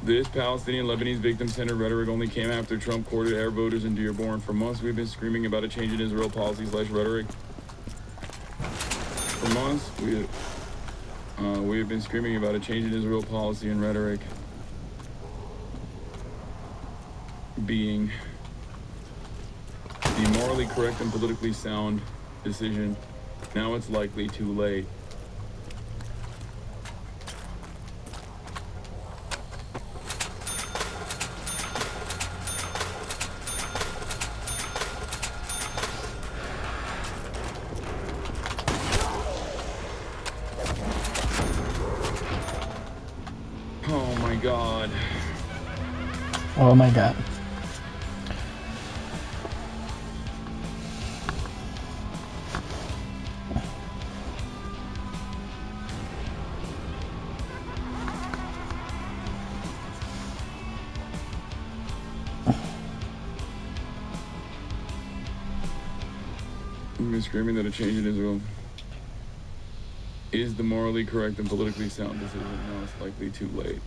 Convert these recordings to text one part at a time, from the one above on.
This Palestinian-Lebanese victim-centered rhetoric only came after Trump courted Arab voters in Dearborn. For months, we've been screaming about a change in Israel policy/rhetoric. For months, we have been screaming about a change in Israel policy and rhetoric being the morally correct and politically sound decision. Now it's likely too late. Oh my God. Oh my God. We've been screaming that a change in Israel is the morally correct and politically sound decision. Now it's likely too late.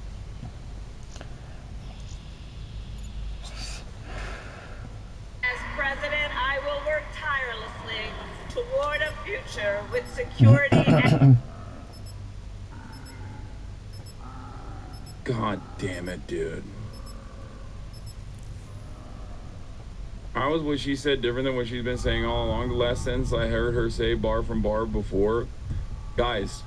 As president, I will work tirelessly toward a future with security and... God damn it, dude. How is what she said different than what she's been saying all along? The last sentence I heard her say bar from bar before. Guys,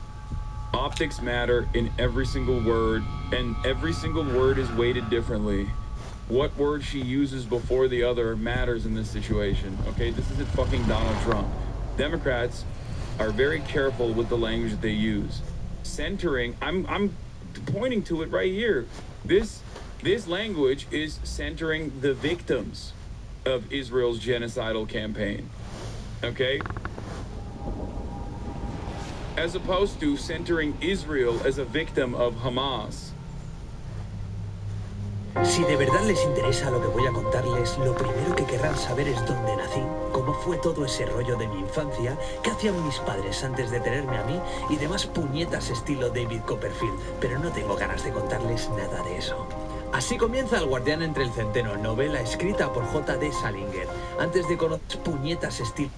optics matter in every single word, and every single word is weighted differently. What word she uses before the other matters in this situation, okay? This isn't fucking Donald Trump. Democrats are very careful with the language that they use. Centering, I'm pointing to it right here. This language is centering the victims of Israel's genocidal campaign, okay? As opposed to centering Israel as a victim of Hamas. Si de verdad les interesa lo que voy a contarles, lo primero que querrán saber es dónde nací, cómo fue todo ese rollo de mi infancia, qué hacían mis padres antes de tenerme a mí y demás puñetas estilo David Copperfield, pero no tengo ganas de contarles nada de eso. Así comienza El guardián entre el centeno, novela escrita por J.D. Salinger. Antes de conocer puñetas estilo...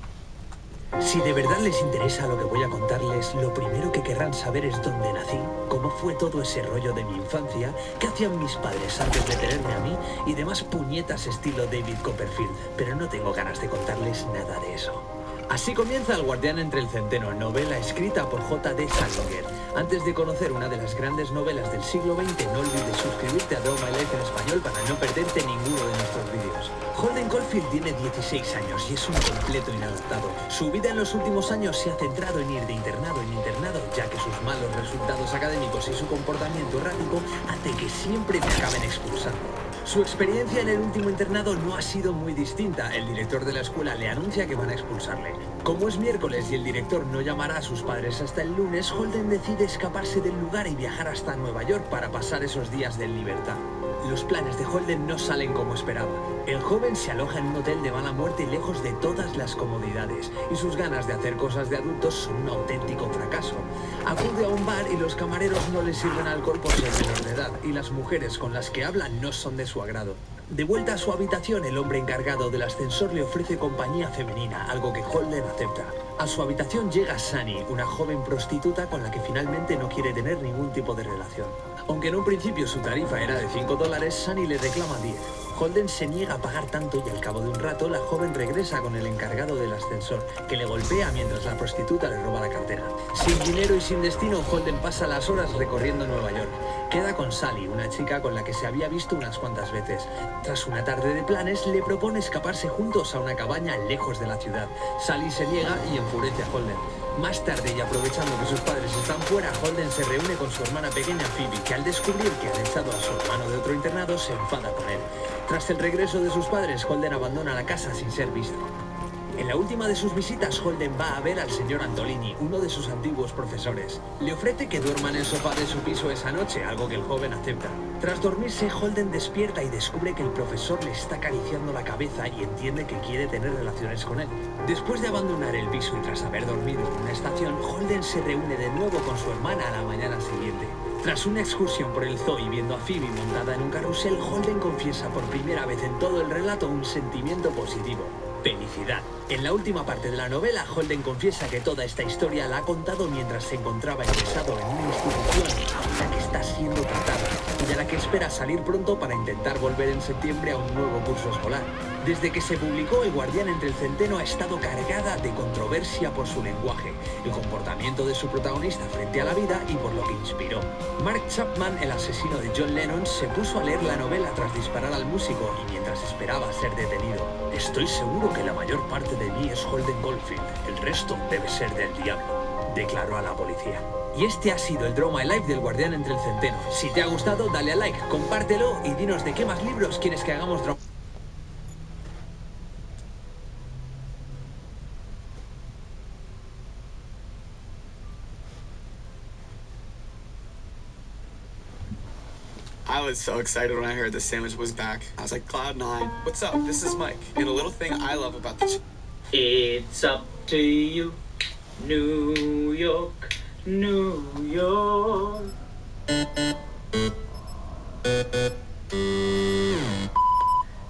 Si de verdad les interesa lo que voy a contarles, lo primero que querrán saber es dónde nací, cómo fue todo ese rollo de mi infancia, qué hacían mis padres antes de tenerme a mí y demás puñetas estilo David Copperfield, pero no tengo ganas de contarles nada de eso. Así comienza El guardián entre el centeno, novela escrita por J.D. Salinger. Antes de conocer una de las grandes novelas del siglo XX, no olvides suscribirte a Draw My Life en español para no perderte ninguno de nuestros vídeos. Holden Caulfield tiene 16 años y es un completo inadaptado. Su vida en los últimos años se ha centrado en ir de internado en internado, ya que sus malos resultados académicos y su comportamiento errático hace que siempre te acaben expulsando. Su experiencia en el último internado no ha sido muy distinta. El director de la escuela le anuncia que van a expulsarle. Como es miércoles y el director no llamará a sus padres hasta el lunes, Holden decide escaparse del lugar y viajar hasta Nueva York para pasar esos días de libertad. Los planes de Holden no salen como esperaba. El joven se aloja en un hotel de mala muerte lejos de todas las comodidades y sus ganas de hacer cosas de adultos son un auténtico fracaso. Acude a un bar y los camareros no le sirven alcohol por ser menor de edad y las mujeres con las que hablan no son de su agrado. De vuelta a su habitación, el hombre encargado del ascensor le ofrece compañía femenina, algo que Holden acepta. A su habitación llega Sunny, una joven prostituta con la que finalmente no quiere tener ningún tipo de relación. Aunque en un principio su tarifa era de $5, Sunny le reclama 10. Holden se niega a pagar tanto y al cabo de un rato la joven regresa con el encargado del ascensor, que le golpea mientras la prostituta le roba la cartera. Sin dinero y sin destino, Holden pasa las horas recorriendo Nueva York. Queda con Sally, una chica con la que se había visto unas cuantas veces. Tras una tarde de planes, le propone escaparse juntos a una cabaña lejos de la ciudad. Sally se niega y enfurece a Holden. Más tarde, y aprovechando que sus padres están fuera, Holden se reúne con su hermana pequeña Phoebe, que al descubrir que han echado a su hermano de otro internado, se enfada con él. Tras el regreso de sus padres, Holden abandona la casa sin ser visto. En la última de sus visitas, Holden va a ver al señor Antolini, uno de sus antiguos profesores. Le ofrece que duerman en el sofá de su piso esa noche, algo que el joven acepta. Tras dormirse, Holden despierta y descubre que el profesor le está acariciando la cabeza y entiende que quiere tener relaciones con él. Después de abandonar el piso y tras haber dormido en una estación, Holden se reúne de nuevo con su hermana a la mañana siguiente. Tras una excursión por el zoo y viendo a Phoebe montada en un carrusel, Holden confiesa por primera vez en todo el relato un sentimiento positivo: felicidad. En la última parte de la novela, Holden confiesa que toda esta historia la ha contado mientras se encontraba ingresado en una institución en la que está siendo tratado y de la que espera salir pronto para intentar volver en septiembre a un nuevo curso escolar. Desde que se publicó, El Guardián entre el Centeno ha estado cargada de controversia por su lenguaje, el comportamiento de su protagonista frente a la vida y por lo que inspiró. Mark Chapman, el asesino de John Lennon, se puso a leer la novela tras disparar al músico y mientras esperaba ser detenido. Estoy seguro que la mayor parte de mí es Holden Caulfield, el resto debe ser del diablo, declaró a la policía. Y este ha sido el Draw My Life del Guardián entre el Centeno. Si te ha gustado, dale a like, compártelo y dinos de qué más libros quieres que hagamos Draw. I was so excited when I heard the sandwich was back. I was like, Cloud9, what's up? This is Mike. And a little thing I love about this. It's up to you, New York, New York.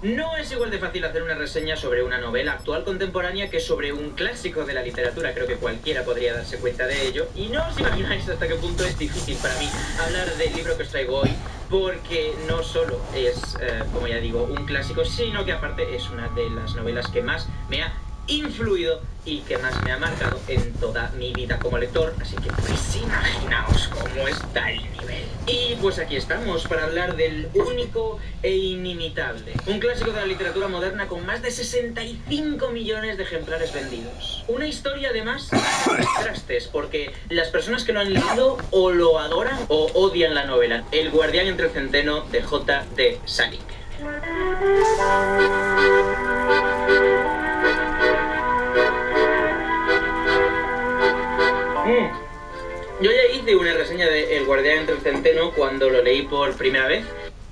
No es igual de fácil hacer una reseña sobre una novela actual contemporánea que sobre un clásico de la literatura. Creo que cualquiera podría darse cuenta de ello. Y no os imagináis hasta qué punto es difícil para mí hablar del libro que os traigo hoy, porque no solo es, como ya digo, un clásico, sino que aparte es una de las novelas que más me ha influido y que más me ha marcado en toda mi vida como lector, así que pues imaginaos cómo está el nivel. Y pues aquí estamos para hablar del único e inimitable, un clásico de la literatura moderna con más de 65 millones de ejemplares vendidos. Una historia además de trastes, porque las personas que lo han leído o lo adoran o odian la novela. El Guardián entre el Centeno de J.D. Salinger. Yo ya hice una reseña de El Guardián entre el Centeno cuando lo leí por primera vez.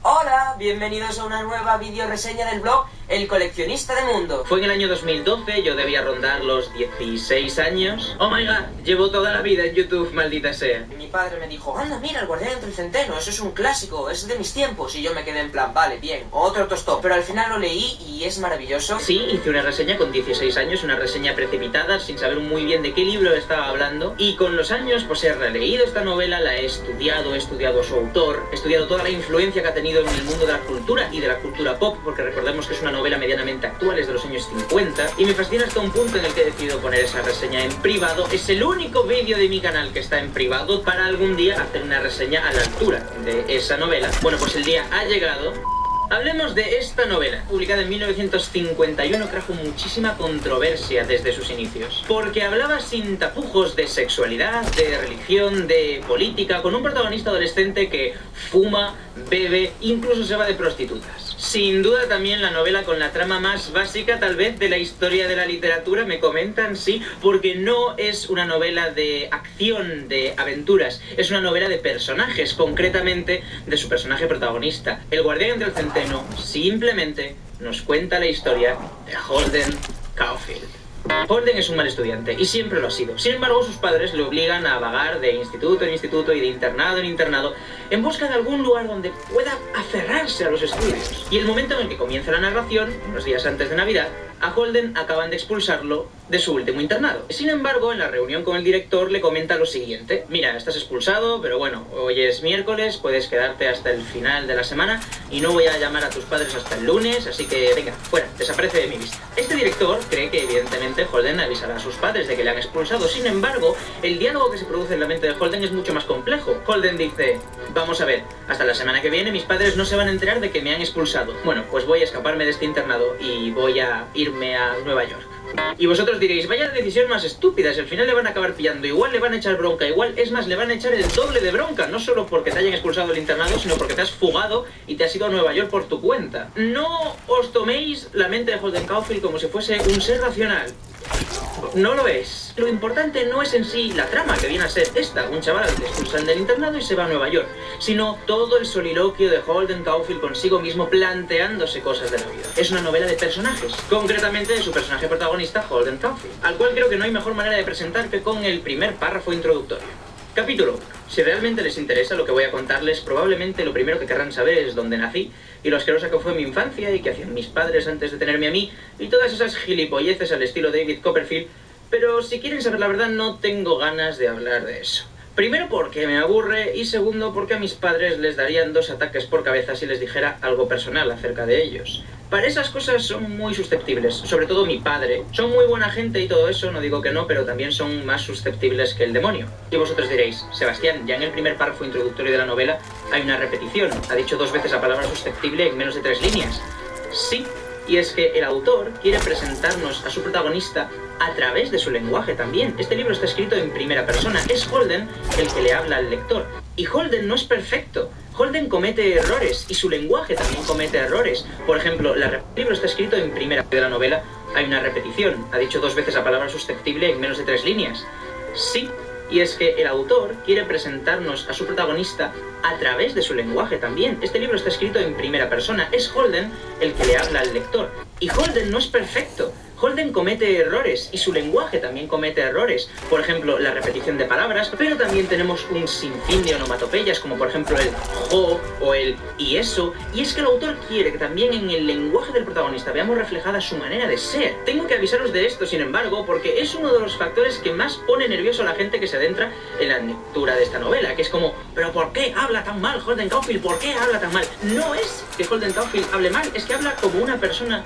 Hola, bienvenidos a una nueva video reseña del blog El Coleccionista de Mundo. Fue en el año 2012, yo debía rondar los 16 años. Oh my god, llevo toda la vida en YouTube, maldita sea. Mi padre me dijo, anda, mira, El Guardián entre el Centeno, eso es un clásico, es de mis tiempos. Y yo me quedé en plan, vale, bien, otro tostón. Pero al final lo leí y es maravilloso. Sí, hice una reseña con 16 años, una reseña precipitada, sin saber muy bien de qué libro estaba hablando. Y con los años, pues he releído esta novela, la he estudiado a su autor, he estudiado toda la influencia que ha tenido en el mundo de la cultura y de la cultura pop, porque recordemos que es una novela medianamente actual, es de los años 50, y me fascina hasta un punto en el que he decidido poner esa reseña en privado. Es el único vídeo de mi canal que está en privado para algún día hacer una reseña a la altura de esa novela. Bueno, pues el día ha llegado. Hablemos de esta novela, publicada en 1951, trajo muchísima controversia desde sus inicios, porque hablaba sin tapujos de sexualidad, de religión, de política, con un protagonista adolescente que fuma, bebe, incluso se va de prostitutas. Sin duda también la novela con la trama más básica tal vez de la historia de la literatura, me comentan, sí, porque no es una novela de acción, de aventuras, es una novela de personajes, concretamente de su personaje protagonista. El Guardián entre el Centeno simplemente nos cuenta la historia de Holden Caulfield. Holden es un mal estudiante, y siempre lo ha sido. Sin embargo, sus padres le obligan a vagar de instituto en instituto y de internado en internado en busca de algún lugar donde pueda aferrarse a los estudios. Y el momento en el que comienza la narración, unos días antes de Navidad, a Holden acaban de expulsarlo de su último internado. Sin embargo, en la reunión con el director le comenta lo siguiente: mira, estás expulsado, pero bueno, hoy es miércoles, puedes quedarte hasta el final de la semana y no voy a llamar a tus padres hasta el lunes, así que venga, fuera, desaparece de mi vista. Este director cree que evidentemente Holden avisará a sus padres de que le han expulsado. Sin embargo, el diálogo que se produce en la mente de Holden es mucho más complejo. Holden dice, vamos a ver, hasta la semana que viene mis padres no se van a enterar de que me han expulsado. Bueno, pues voy a escaparme de este internado y voy a irme a Nueva York. Y vosotros diréis, vaya decisión más estúpida, si al final le van a acabar pillando, igual le van a echar bronca, igual, es más, le van a echar el doble de bronca, no solo porque te hayan expulsado del internado, sino porque te has fugado y te has ido a Nueva York por tu cuenta. No os toméis la mente de Holden Caulfield como si fuese un ser racional. No lo es. Lo importante no es en sí la trama, que viene a ser esta, un chaval al que expulsan del internado y se va a Nueva York, sino todo el soliloquio de Holden Caulfield consigo mismo planteándose cosas de la vida. Es una novela de personajes, concretamente de su personaje protagonista, Holden Caulfield, al cual creo que no hay mejor manera de presentar que con el primer párrafo introductorio. Capítulo 1. Si realmente les interesa lo que voy a contarles, probablemente lo primero que querrán saber es dónde nací, y lo asquerosa que fue mi infancia, y qué hacían mis padres antes de tenerme a mí, y todas esas gilipolleces al estilo David Copperfield, pero si quieren saber la verdad no tengo ganas de hablar de eso. Primero porque me aburre, y segundo porque a mis padres les darían 2 ataques por cabeza si les dijera algo personal acerca de ellos. Para esas cosas son muy susceptibles, sobre todo mi padre. Son muy buena gente y todo eso, no digo que no, pero también son más susceptibles que el demonio. Y vosotros diréis, Sebastián, ya en el primer párrafo introductorio de la novela hay una repetición. Ha dicho 2 veces la palabra susceptible en menos de 3 líneas. Sí, y es que el autor quiere presentarnos a su protagonista a través de su lenguaje también. Este libro está escrito en primera persona. Es Holden el que le habla al lector. Y Holden no es perfecto. Holden comete errores y su lenguaje también comete errores. Por ejemplo, el libro está escrito en primera de la novela. Hay una repetición. Ha dicho 2 veces la palabra susceptible en menos de 3 líneas. Sí, y es que el autor quiere presentarnos a su protagonista a través de su lenguaje también. Este libro está escrito en primera persona. Es Holden el que le habla al lector. Y Holden no es perfecto. Holden comete errores y su lenguaje también comete errores. Por ejemplo, la repetición de palabras, pero también tenemos un sinfín de onomatopeyas, como por ejemplo el jo o el y eso. Y es que el autor quiere que también en el lenguaje del protagonista veamos reflejada su manera de ser. Tengo que avisaros de esto, sin embargo, porque es uno de los factores que más pone nervioso a la gente que se adentra en la lectura de esta novela, que es como, ¿pero por qué habla tan mal Holden Caulfield? ¿Por qué habla tan mal? No es que Holden Caulfield hable mal, es que habla como una persona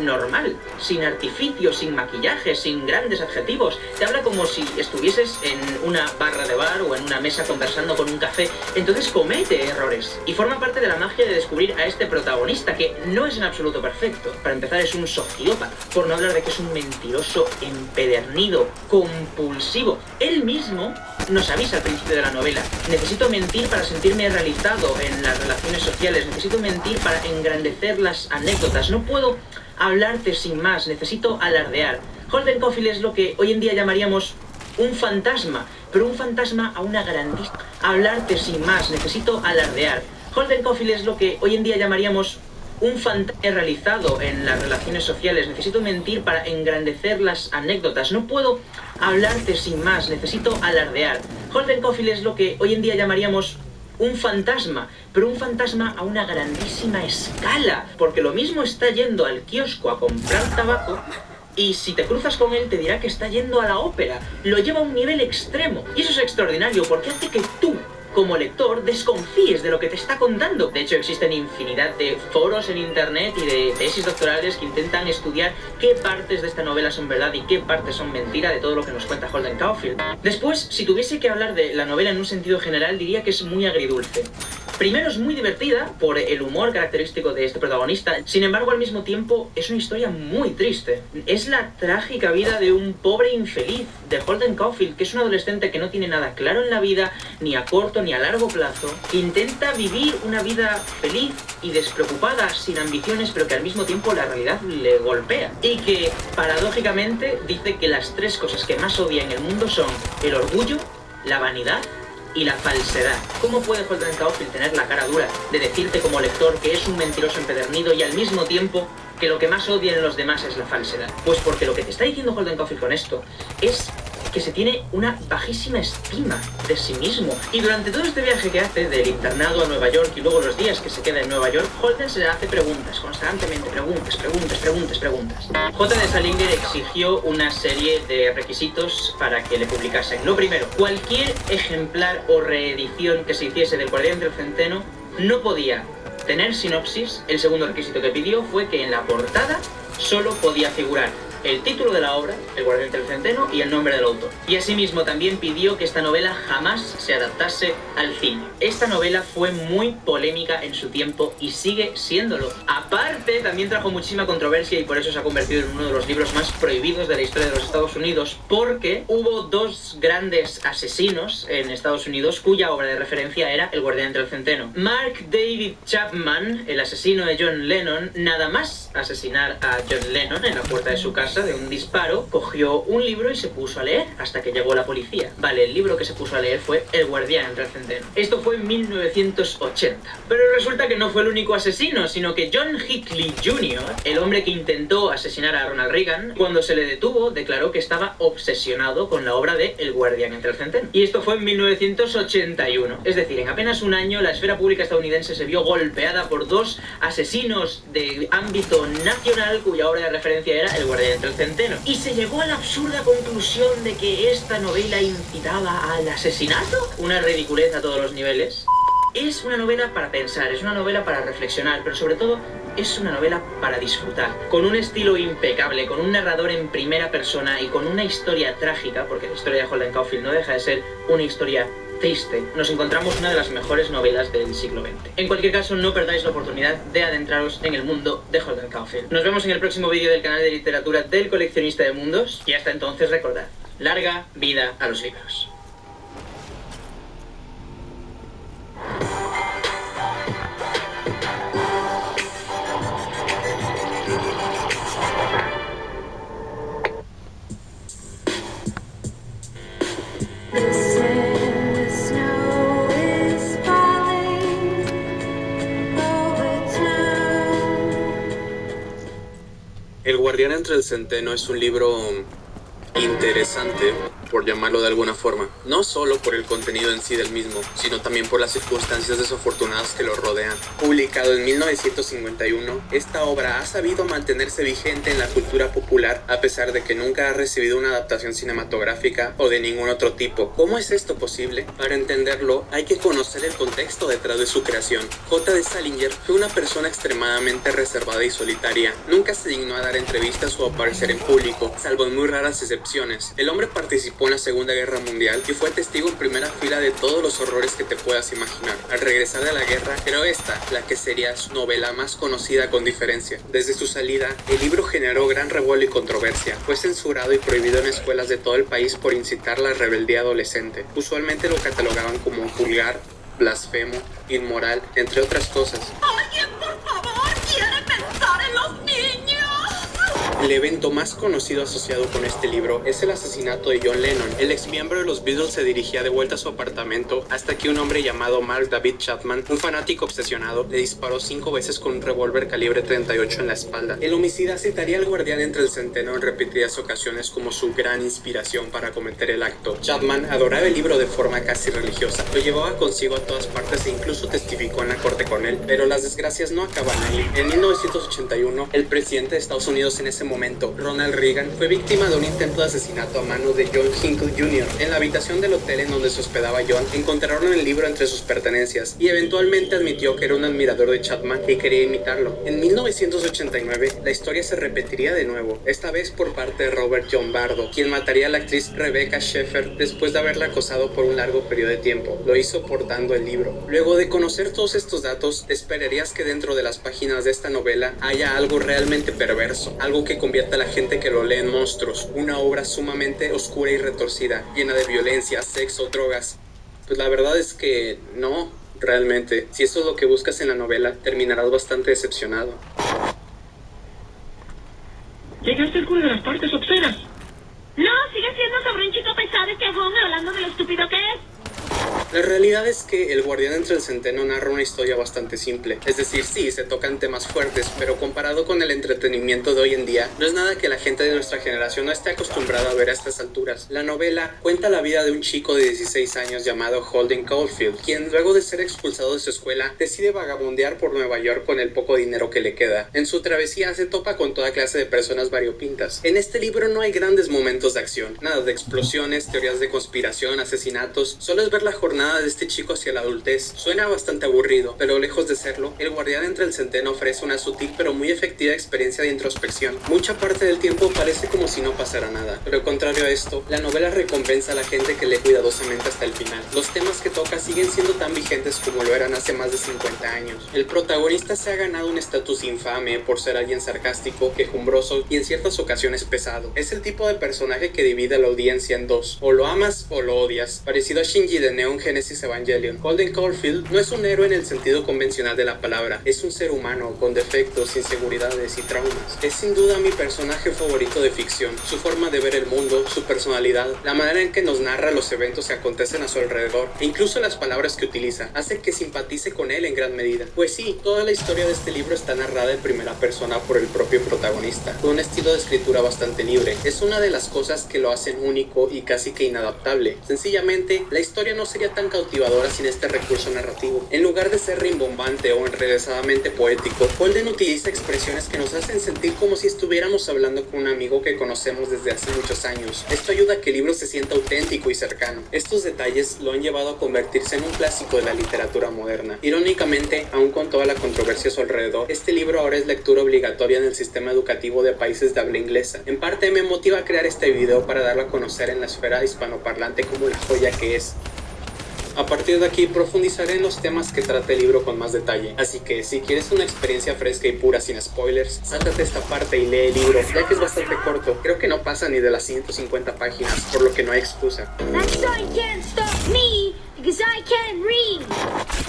normal, sin artificios, sin maquillaje, sin grandes adjetivos. Te habla como si estuvieses en una barra de bar o en una mesa conversando con un café. Entonces comete errores y forma parte de la magia de descubrir a este protagonista, que no es en absoluto perfecto. Para empezar, es un sociópata, por no hablar de que es un mentiroso empedernido, compulsivo. Él mismo nos avisa al principio de la novela: necesito mentir para sentirme realizado en las relaciones sociales, necesito mentir para engrandecer las anécdotas, no puedo hablarte sin más, necesito alardear. Holden Caulfield es lo que hoy en día llamaríamos un fantasma, pero un fantasma a una grandísima. Hablarte sin más, necesito alardear. Holden Caulfield es lo que hoy en día llamaríamos un fantasma realizado en las relaciones sociales, necesito mentir para engrandecer las anécdotas, no puedo hablarte sin más, necesito alardear. Holden Caulfield es lo que hoy en día llamaríamos un fantasma, pero un fantasma a una grandísima escala, porque lo mismo está yendo al kiosco a comprar tabaco, y si te cruzas con él te dirá que está yendo a la ópera. Lo lleva a un nivel extremo, y eso es extraordinario porque hace que tú, como lector, desconfíes de lo que te está contando. De hecho, existen infinidad de foros en internet y de tesis doctorales que intentan estudiar qué partes de esta novela son verdad y qué partes son mentira de todo lo que nos cuenta Holden Caulfield. Después, si tuviese que hablar de la novela en un sentido general, diría que es muy agridulce. Primero, es muy divertida por el humor característico de este protagonista. Sin embargo, al mismo tiempo, es una historia muy triste. Es la trágica vida de un pobre infeliz, de Holden Caulfield, que es un adolescente que no tiene nada claro en la vida, ni a corto ni a largo plazo. Intenta vivir una vida feliz y despreocupada, sin ambiciones, pero que al mismo tiempo la realidad le golpea. Y que, paradójicamente, dice que las 3 cosas que más odia en el mundo son el orgullo, la vanidad y la falsedad. ¿Cómo puede Holden Caulfield tener la cara dura de decirte como lector que es un mentiroso empedernido y al mismo tiempo que lo que más odia en los demás es la falsedad? Pues porque lo que te está diciendo Holden Caulfield con esto es que se tiene una bajísima estima de sí mismo. Y durante todo este viaje que hace del internado a Nueva York y luego los días que se queda en Nueva York, Holden se hace preguntas, constantemente preguntas. J.D. Salinger exigió una serie de requisitos para que le publicasen. Lo primero, cualquier ejemplar o reedición que se hiciese del Guardián del Centeno no podía tener sinopsis. El segundo requisito que pidió fue que en la portada solo podía figurar el título de la obra, El Guardián del Centeno, y el nombre del autor. Y asimismo también pidió que esta novela jamás se adaptase al cine. Esta novela fue muy polémica en su tiempo y sigue siéndolo. Aparte, también trajo muchísima controversia y por eso se ha convertido en uno de los libros más prohibidos de la historia de los Estados Unidos, porque hubo 2 grandes asesinos en Estados Unidos cuya obra de referencia era El Guardián del Centeno. Mark David Chapman, el asesino de John Lennon, nada más asesinar a John Lennon en la puerta de su casa, casa de un disparo, cogió un libro y se puso a leer hasta que llegó la policía. Vale, el libro que se puso a leer fue El guardián entre el centeno. Esto fue en 1980. Pero resulta que no fue el único asesino, sino que John Hinckley Jr., el hombre que intentó asesinar a Ronald Reagan, cuando se le detuvo, declaró que estaba obsesionado con la obra de El guardián entre el centeno. Y esto fue en 1981. Es decir, en apenas un año, la esfera pública estadounidense se vio golpeada por dos asesinos de ámbito nacional cuya obra de referencia era El guardián entre el centeno. Y se llegó a la absurda conclusión de que esta novela incitaba al asesinato. Una ridiculez a todos los niveles. Es una novela para pensar, es una novela para reflexionar, pero sobre todo es una novela para disfrutar. Con un estilo impecable, con un narrador en primera persona y con una historia trágica, porque la historia de Holden Caulfield no deja de ser una historia triste, nos encontramos una de las mejores novelas del siglo XX. En cualquier caso, no perdáis la oportunidad de adentraros en el mundo de Holden Caulfield. Nos vemos en el próximo vídeo del canal de literatura del coleccionista de mundos y hasta entonces recordad, larga vida a los libros. El guardián entre el centeno es un libro interesante, por llamarlo de alguna forma, no solo por el contenido en sí del mismo, sino también por las circunstancias desafortunadas que lo rodean. Publicado en 1951, esta obra ha sabido mantenerse vigente en la cultura popular a pesar de que nunca ha recibido una adaptación cinematográfica o de ningún otro tipo. ¿Cómo es esto posible? Para entenderlo, hay que conocer el contexto detrás de su creación. J.D. Salinger fue una persona extremadamente reservada y solitaria. Nunca se dignó a dar entrevistas o aparecer en público, salvo en muy raras excepciones. El hombre participó en la Segunda Guerra Mundial y fue testigo en primera fila de todos los horrores que te puedas imaginar. Al regresar de la guerra, creó esta, la que sería su novela más conocida con diferencia. Desde su salida, el libro generó gran revuelo y controversia. Fue censurado y prohibido en escuelas de todo el país por incitar la rebeldía adolescente. Usualmente lo catalogaban como vulgar, blasfemo, inmoral, entre otras cosas. ¡Alguien, por favor, quiere pensar en los niños! El evento más conocido asociado con este libro es el asesinato de John Lennon. El ex miembro de los Beatles se dirigía de vuelta a su apartamento hasta que un hombre llamado Mark David Chapman, un fanático obsesionado, le disparó 5 veces con un revólver calibre 38 en la espalda. El homicida citaría al guardián entre el centeno en repetidas ocasiones como su gran inspiración para cometer el acto. Chapman adoraba el libro de forma casi religiosa, lo llevaba consigo a todas partes e incluso testificó en la corte con él, pero las desgracias no acaban ahí. En 1981, el presidente de Estados Unidos en ese momento, Ronald Reagan, fue víctima de un intento de asesinato a mano de John Hinckley Jr. En la habitación del hotel en donde se hospedaba John, encontraron el libro entre sus pertenencias y eventualmente admitió que era un admirador de Chapman y quería imitarlo. En 1989, la historia se repetiría de nuevo, esta vez por parte de Robert John Bardo, quien mataría a la actriz Rebecca Schaeffer después de haberla acosado por un largo periodo de tiempo. Lo hizo portando el libro. Luego de conocer todos estos datos, esperarías que dentro de las páginas de esta novela haya algo realmente perverso, algo que convierta a la gente que lo lee en monstruos, una obra sumamente oscura y retorcida, llena de violencia, sexo, drogas. Pues la verdad es que no, realmente. Si eso es lo que buscas en la novela, terminarás bastante decepcionado. Llegaste al culo de las partes obscenas. No, sigue siendo sobre un chico pesado y quejón hablando de lo estúpido que es. La realidad es que El guardián entre el centeno narra una historia bastante simple. Es decir, sí, se tocan temas fuertes, pero comparado con el entretenimiento de hoy en día, no es nada que la gente de nuestra generación no esté acostumbrada a ver a estas alturas. La novela cuenta la vida de un chico de 16 años llamado Holden Caulfield, quien luego de ser expulsado de su escuela, decide vagabundear por Nueva York con el poco dinero que le queda. En su travesía se topa con toda clase de personas variopintas. En este libro no hay grandes momentos de acción, nada de explosiones, teorías de conspiración, asesinatos, solo es ver la jornada de este chico hacia la adultez. Suena bastante aburrido, pero lejos de serlo, El guardián entre el centeno ofrece una sutil pero muy efectiva experiencia de introspección. Mucha parte del tiempo parece como si no pasara nada, pero contrario a esto, la novela recompensa a la gente que lee cuidadosamente hasta el final. Los temas que toca siguen siendo tan vigentes como lo eran hace más de 50 años. El protagonista se ha ganado un estatus infame por ser alguien sarcástico, quejumbroso y en ciertas ocasiones pesado. Es el tipo de personaje que divide a la audiencia en dos, o lo amas o lo odias, parecido a Shinji de Neon Genesis Genesis Evangelion. Holden Caulfield no es un héroe en el sentido convencional de la palabra, es un ser humano con defectos, inseguridades y traumas. Es sin duda mi personaje favorito de ficción. Su forma de ver el mundo, su personalidad, la manera en que nos narra los eventos que acontecen a su alrededor, e incluso las palabras que utiliza, hace que simpatice con él en gran medida. Pues sí, toda la historia de este libro está narrada en primera persona por el propio protagonista, con un estilo de escritura bastante libre. Es una de las cosas que lo hacen único y casi que inadaptable. Sencillamente, la historia no sería tan cautivadora sin este recurso narrativo. En lugar de ser rimbombante o enrevesadamente poético, Holden utiliza expresiones que nos hacen sentir como si estuviéramos hablando con un amigo que conocemos desde hace muchos años. Esto ayuda a que el libro se sienta auténtico y cercano. Estos detalles lo han llevado a convertirse en un clásico de la literatura moderna. Irónicamente, aun con toda la controversia a su alrededor, este libro ahora es lectura obligatoria en el sistema educativo de países de habla inglesa. En parte me motiva a crear este video para darlo a conocer en la esfera hispanoparlante como la joya que es. A partir de aquí profundizaré en los temas que trata el libro con más detalle, así que si quieres una experiencia fresca y pura sin spoilers, sáltate esta parte y lee el libro, ya que es bastante corto. Creo que no pasa ni de las 150 páginas, por lo que no hay excusa.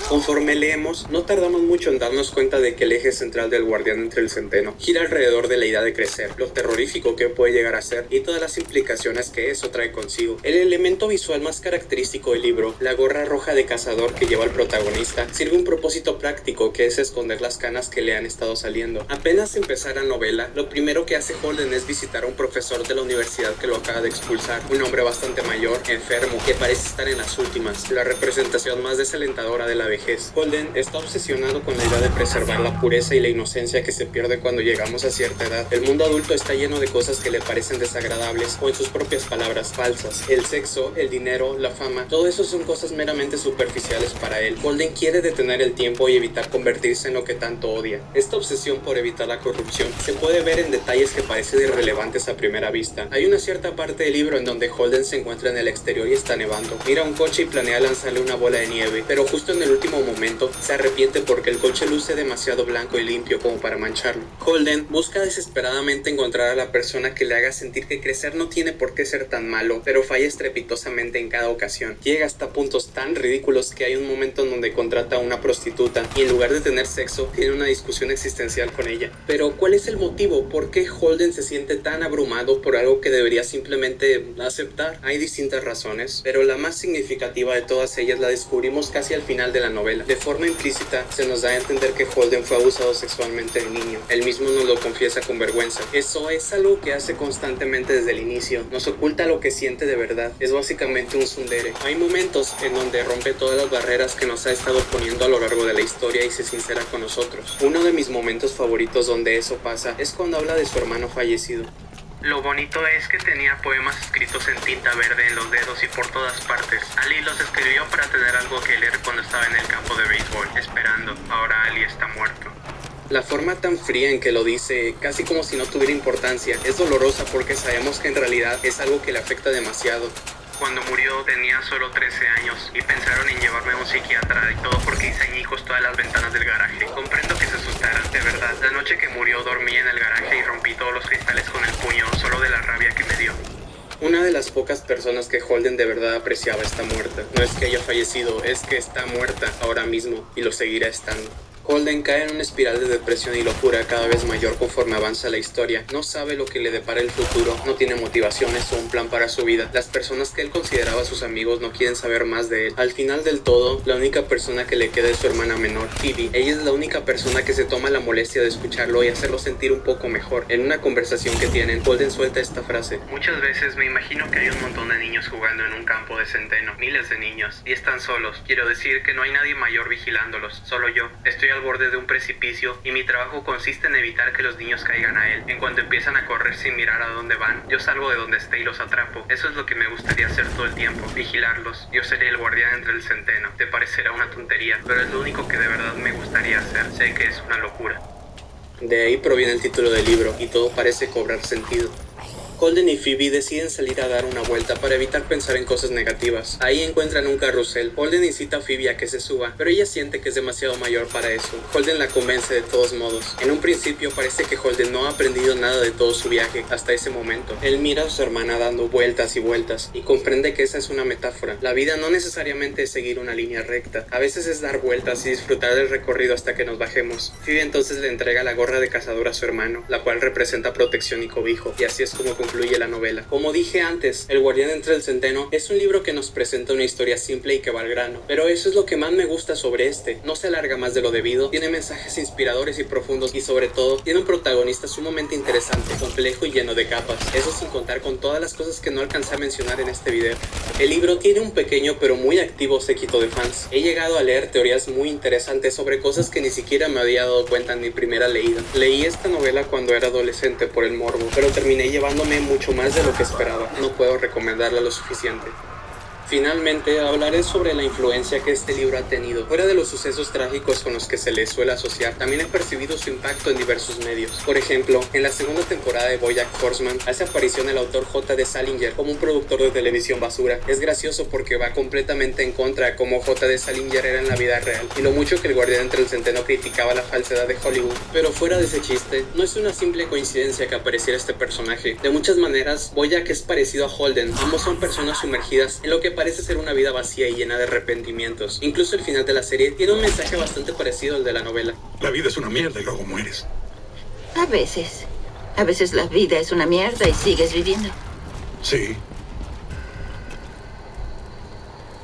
Conforme leemos, no tardamos mucho en darnos cuenta de que el eje central del Guardián entre el Centeno gira alrededor de la idea de crecer, lo terrorífico que puede llegar a ser y todas las implicaciones que eso trae consigo. El elemento visual más característico del libro, la gorra roja de cazador que lleva el protagonista, sirve un propósito práctico que es esconder las canas que le han estado saliendo. Apenas empezar la novela, lo primero que hace Holden es visitar a un profesor de la universidad que lo acaba de expulsar, un hombre bastante mayor, enfermo, que parece estar en las últimas, la representación más desalentadora de la vejez. Holden está obsesionado con la idea de preservar la pureza y la inocencia que se pierde cuando llegamos a cierta edad. El mundo adulto está lleno de cosas que le parecen desagradables o, en sus propias palabras, falsas. El sexo, el dinero, la fama, todo eso son cosas meramente superficiales para él. Holden quiere detener el tiempo y evitar convertirse en lo que tanto odia. Esta obsesión por evitar la corrupción se puede ver en detalles que parecen irrelevantes a primera vista. Hay una cierta parte del libro en donde Holden se encuentra en el exterior y está nevando. Mira un coche y planea lanzarle una bola de nieve, pero justo en el último momento se arrepiente porque el coche luce demasiado blanco y limpio como para mancharlo. Holden busca desesperadamente encontrar a la persona que le haga sentir que crecer no tiene por qué ser tan malo, pero falla estrepitosamente en cada ocasión. Llega hasta puntos tan ridículos que hay un momento en donde contrata a una prostituta y en lugar de tener sexo, tiene una discusión existencial con ella. Pero ¿cuál es el motivo? ¿Por qué Holden se siente tan abrumado por algo que debería simplemente aceptar? Hay distintas razones, pero la más significativa de todas ellas la descubrimos casi al final de la novela. De forma implícita se nos da a entender que Holden fue abusado sexualmente de niño. Él mismo nos lo confiesa con vergüenza. Eso es algo que hace constantemente desde el inicio. Nos oculta lo que siente de verdad. Es básicamente un tsundere. Hay momentos en donde rompe todas las barreras que nos ha estado poniendo a lo largo de la historia y se sincera con nosotros. Uno de mis momentos favoritos donde eso pasa es cuando habla de su hermano fallecido. Lo bonito es que tenía poemas escritos en tinta verde en los dedos y por todas partes. Ali los escribió para tener algo que leer cuando estaba en el campo de béisbol, esperando. Ahora Ali está muerto. La forma tan fría en que lo dice, casi como si no tuviera importancia, es dolorosa porque sabemos que en realidad es algo que le afecta demasiado. Cuando murió tenía solo 13 años y pensaron en llevarme a un psiquiatra y todo porque hice añicos todas las ventanas del garaje. Comprendo que se asustaran, de verdad. La noche que murió dormí en el garaje y rompí todos los cristales con el puño solo de la rabia que me dio. Una de las pocas personas que Holden de verdad apreciaba está muerta. No es que haya fallecido, es que está muerta ahora mismo y lo seguirá estando. Holden cae en una espiral de depresión y locura cada vez mayor conforme avanza la historia. No sabe lo que le depara el futuro, no tiene motivaciones o un plan para su vida. Las personas que él consideraba sus amigos no quieren saber más de él. Al final del todo, la única persona que le queda es su hermana menor, Phoebe. Ella es la única persona que se toma la molestia de escucharlo y hacerlo sentir un poco mejor. En una conversación que tienen, Holden suelta esta frase: muchas veces me imagino que hay un montón de niños jugando en un campo de centeno, miles de niños, y están solos. Quiero decir que no hay nadie mayor vigilándolos, solo yo. Estoy al borde de un precipicio y mi trabajo consiste en evitar que los niños caigan a él. En cuanto empiezan a correr sin mirar a dónde van, yo salgo de donde esté y los atrapo. Eso es lo que me gustaría hacer todo el tiempo, vigilarlos. Yo seré el guardián entre el centeno. Te parecerá una tontería, pero es lo único que de verdad me gustaría hacer. Sé que es una locura. De ahí proviene el título del libro y todo parece cobrar sentido. Holden y Phoebe deciden salir a dar una vuelta para evitar pensar en cosas negativas. Ahí encuentran un carrusel. Holden incita a Phoebe a que se suba, pero ella siente que es demasiado mayor para eso. Holden la convence de todos modos. En un principio parece que Holden no ha aprendido nada de todo su viaje hasta ese momento. Él mira a su hermana dando vueltas y vueltas y comprende que esa es una metáfora. La vida no necesariamente es seguir una línea recta. A veces es dar vueltas y disfrutar del recorrido hasta que nos bajemos. Phoebe entonces le entrega la gorra de cazador a su hermano, la cual representa protección y cobijo, y así es como concluye la novela. Como dije antes, El Guardián entre el Centeno es un libro que nos presenta una historia simple y que va al grano, pero eso es lo que más me gusta sobre este. No se alarga más de lo debido, tiene mensajes inspiradores y profundos y sobre todo tiene un protagonista sumamente interesante, complejo y lleno de capas, eso sin contar con todas las cosas que no alcancé a mencionar en este video. El libro tiene un pequeño pero muy activo séquito de fans. He llegado a leer teorías muy interesantes sobre cosas que ni siquiera me había dado cuenta en mi primera leída. Leí esta novela cuando era adolescente por el morbo, pero terminé llevándome mucho más de lo que esperaba. No puedo recomendarla lo suficiente. Finalmente, hablaré sobre la influencia que este libro ha tenido. Fuera de los sucesos trágicos con los que se le suele asociar, también he percibido su impacto en diversos medios. Por ejemplo, en la segunda temporada de BoJack Horseman, hace aparición el autor J.D. Salinger como un productor de televisión basura. Es gracioso porque va completamente en contra de cómo J.D. Salinger era en la vida real, y lo mucho que El Guardián entre el Centeno criticaba la falsedad de Hollywood. Pero fuera de ese chiste, no es una simple coincidencia que apareciera este personaje. De muchas maneras, BoJack es parecido a Holden. Ambos son personas sumergidas en lo que parece ser una vida vacía y llena de arrepentimientos. Incluso el final de la serie tiene un mensaje bastante parecido al de la novela. La vida es una mierda y luego mueres. A veces la vida es una mierda y sigues viviendo. Sí,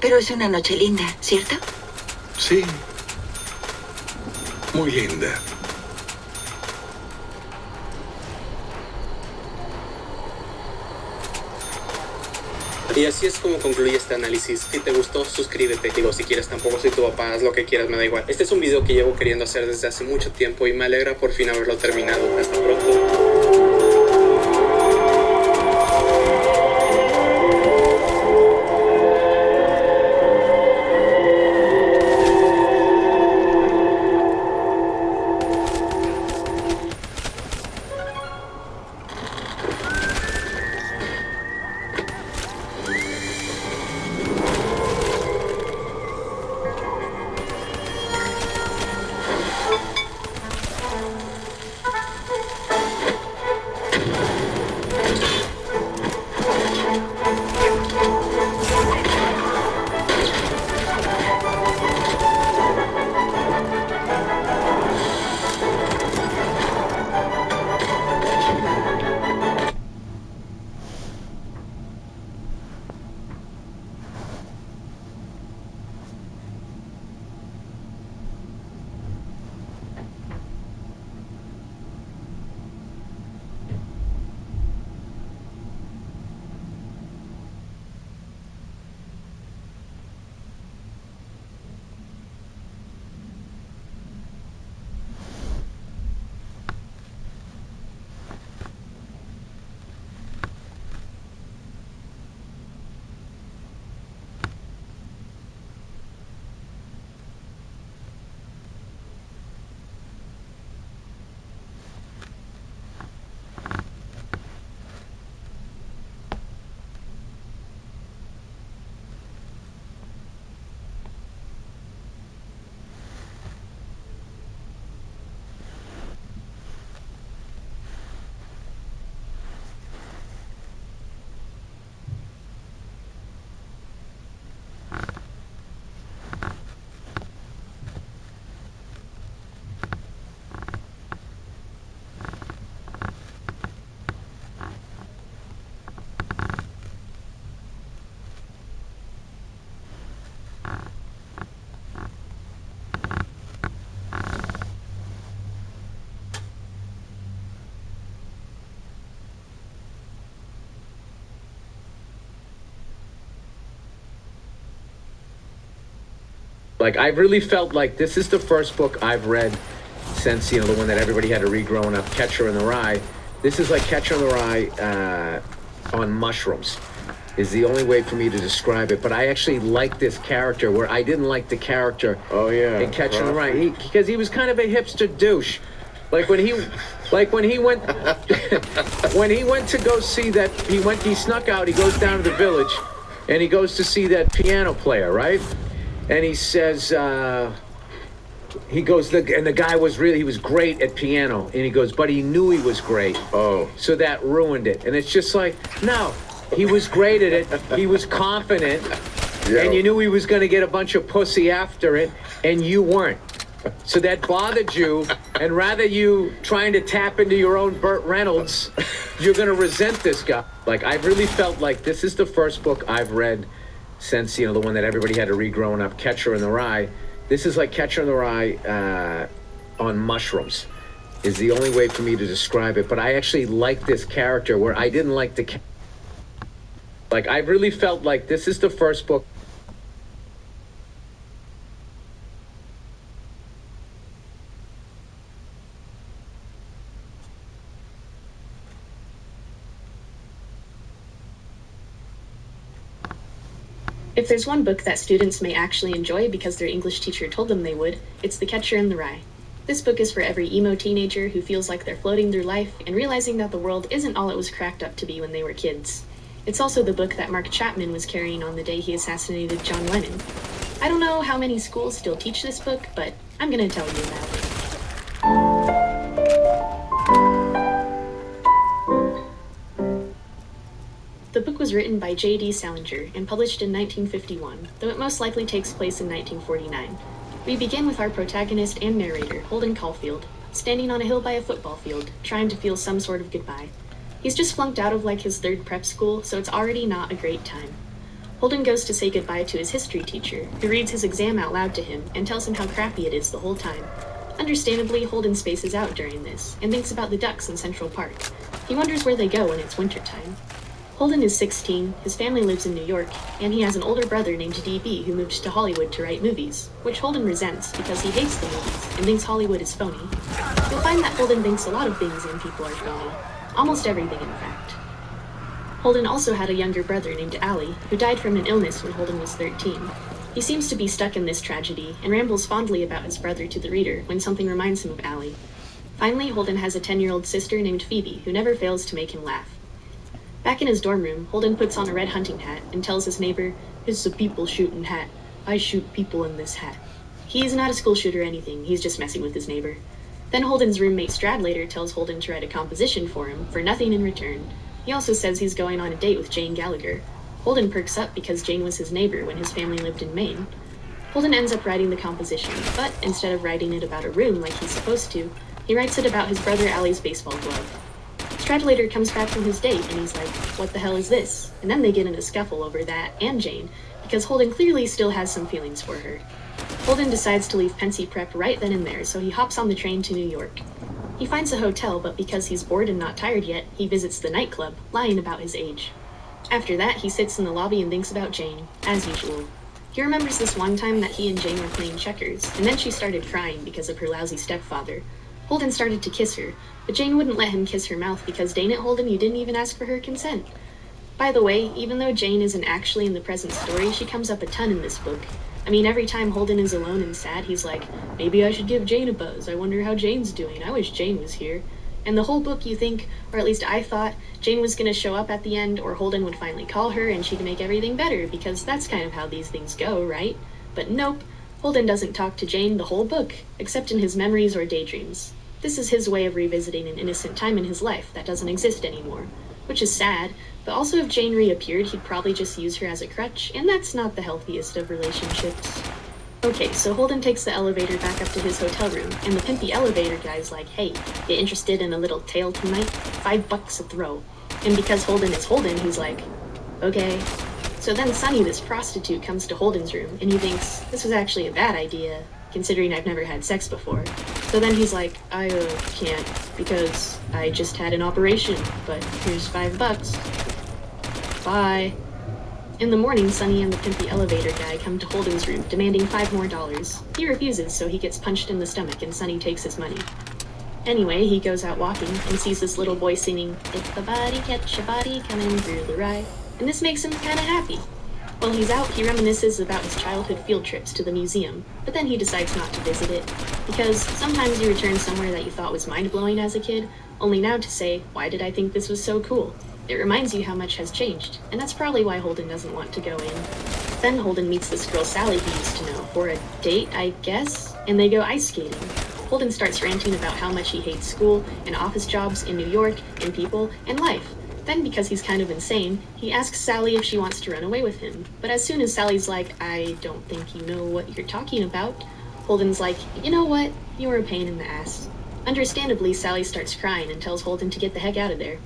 Pero es una noche linda, ¿cierto? sí. Muy linda. Y así es como concluye este análisis. Si te gustó, suscríbete. Digo, si quieres, tampoco soy tu papá, haz lo que quieras, me da igual. Este es un video que llevo queriendo hacer desde hace mucho tiempo y me alegra por fin haberlo terminado. Hasta pronto. Like, I really felt like this is the first book I've read since, you know, the one that everybody had to read growing up, Catcher in the Rye. This is like Catcher in the Rye on mushrooms, is the only way for me to describe it. But I actually like this character, where I didn't like the character Oh yeah. in Catcher in the Rye, because he was kind of a hipster douche. Like when he went to go see that, he snuck out, he goes down to the village and he goes to see that piano player, right? And he says, he goes, and the guy was great at piano. And he goes, but he knew he was great. Oh. So that ruined it. And it's just like, no, he was great at it. He was confident. Yeah. And you knew he was going to get a bunch of pussy after it. And you weren't. So that bothered you. And rather you trying to tap into your own Burt Reynolds, you're going to resent this guy. Like, I really felt like this is the first book I've read since, the one that everybody had to read growing up, Catcher in the Rye. This is like Catcher in the Rye on mushrooms, is the only way for me to describe it. But I actually like this character where I didn't like the... Like, I really felt like this is the first book. If there's one book that students may actually enjoy because their English teacher told them they would, it's The Catcher in the Rye. This book is for every emo teenager who feels like they're floating through life and realizing that the world isn't all it was cracked up to be when they were kids. It's also the book that Mark Chapman was carrying on the day he assassinated John Lennon. I don't know how many schools still teach this book, but I'm gonna tell you about it. The book was written by J.D. Salinger and published in 1951, though it most likely takes place in 1949. We begin with our protagonist and narrator, Holden Caulfield, standing on a hill by a football field, trying to feel some sort of goodbye. He's just flunked out of like his third prep school, so it's already not a great time. Holden goes to say goodbye to his history teacher, who reads his exam out loud to him and tells him how crappy it is the whole time. Understandably, Holden spaces out during this, and thinks about the ducks in Central Park. He wonders where they go when it's wintertime. Holden is 16, his family lives in New York, and he has an older brother named D.B. who moved to Hollywood to write movies, which Holden resents because he hates the movies and thinks Hollywood is phony. You'll find that Holden thinks a lot of things and people are phony. Almost everything, in fact. Holden also had a younger brother named Ali, who died from an illness when Holden was 13. He seems to be stuck in this tragedy, and rambles fondly about his brother to the reader when something reminds him of Ali. Finally, Holden has a 10-year-old sister named Phoebe, who never fails to make him laugh. Back in his dorm room, Holden puts on a red hunting hat and tells his neighbor, "It's a people shooting hat. I shoot people in this hat." He's not a school shooter or anything, he's just messing with his neighbor. Then Holden's roommate Stradlater tells Holden to write a composition for him, for nothing in return. He also says he's going on a date with Jane Gallagher. Holden perks up because Jane was his neighbor when his family lived in Maine. Holden ends up writing the composition, but instead of writing it about a room like he's supposed to, he writes it about his brother Ali's baseball glove. Stradlater comes back from his date and he's like, "What the hell is this?" And then they get in a scuffle over that and Jane, because Holden clearly still has some feelings for her. Holden decides to leave Pensy Prep right then and there, so he hops on the train to New York. He finds a hotel, but because he's bored and not tired yet, he visits the nightclub, lying about his age. After that, he sits in the lobby and thinks about Jane, as usual. He remembers this one time that he and Jane were playing checkers, and then she started crying because of her lousy stepfather. Holden started to kiss her, but Jane wouldn't let him kiss her mouth because, dang it, Holden, you didn't even ask for her consent. By the way, even though Jane isn't actually in the present story, she comes up a ton in this book. I mean, every time Holden is alone and sad, he's like, "Maybe I should give Jane a buzz. I wonder how Jane's doing. I wish Jane was here." And the whole book you think, or at least I thought, Jane was going to show up at the end, or Holden would finally call her and she'd make everything better, because that's kind of how these things go, right? But nope, Holden doesn't talk to Jane the whole book, except in his memories or daydreams. This is his way of revisiting an innocent time in his life that doesn't exist anymore, which is sad, but also if Jane reappeared, he'd probably just use her as a crutch, and that's not the healthiest of relationships. Okay, so Holden takes the elevator back up to his hotel room, and the pimpy elevator guy's like, "Hey, you interested in a little tail tonight? $5 a throw." And because Holden is Holden, he's like, "Okay." So then Sunny, this prostitute, comes to Holden's room, and he thinks, this was actually a bad idea, considering I've never had sex before. So then he's like, I can't, because I just had an operation, but here's $5. Bye. In the morning, Sunny and the pimpy elevator guy come to Holden's room, demanding $5 more. He refuses, so he gets punched in the stomach and Sunny takes his money. Anyway, he goes out walking and sees this little boy singing, "If the body catch a body coming through the rye," and this makes him kinda happy. While he's out, he reminisces about his childhood field trips to the museum, but then he decides not to visit it, because sometimes you return somewhere that you thought was mind-blowing as a kid, only now to say, why did I think this was so cool? It reminds you how much has changed, and that's probably why Holden doesn't want to go in. Then Holden meets this girl Sally he used to know, for a date, I guess, and they go ice skating. Holden starts ranting about how much he hates school, and office jobs, in New York, and people, and life. Then, because he's kind of insane, he asks Sally if she wants to run away with him. But as soon as Sally's like, I don't think you know what you're talking about, Holden's like, you know what? You're a pain in the ass. Understandably, Sally starts crying and tells Holden to get the heck out of there.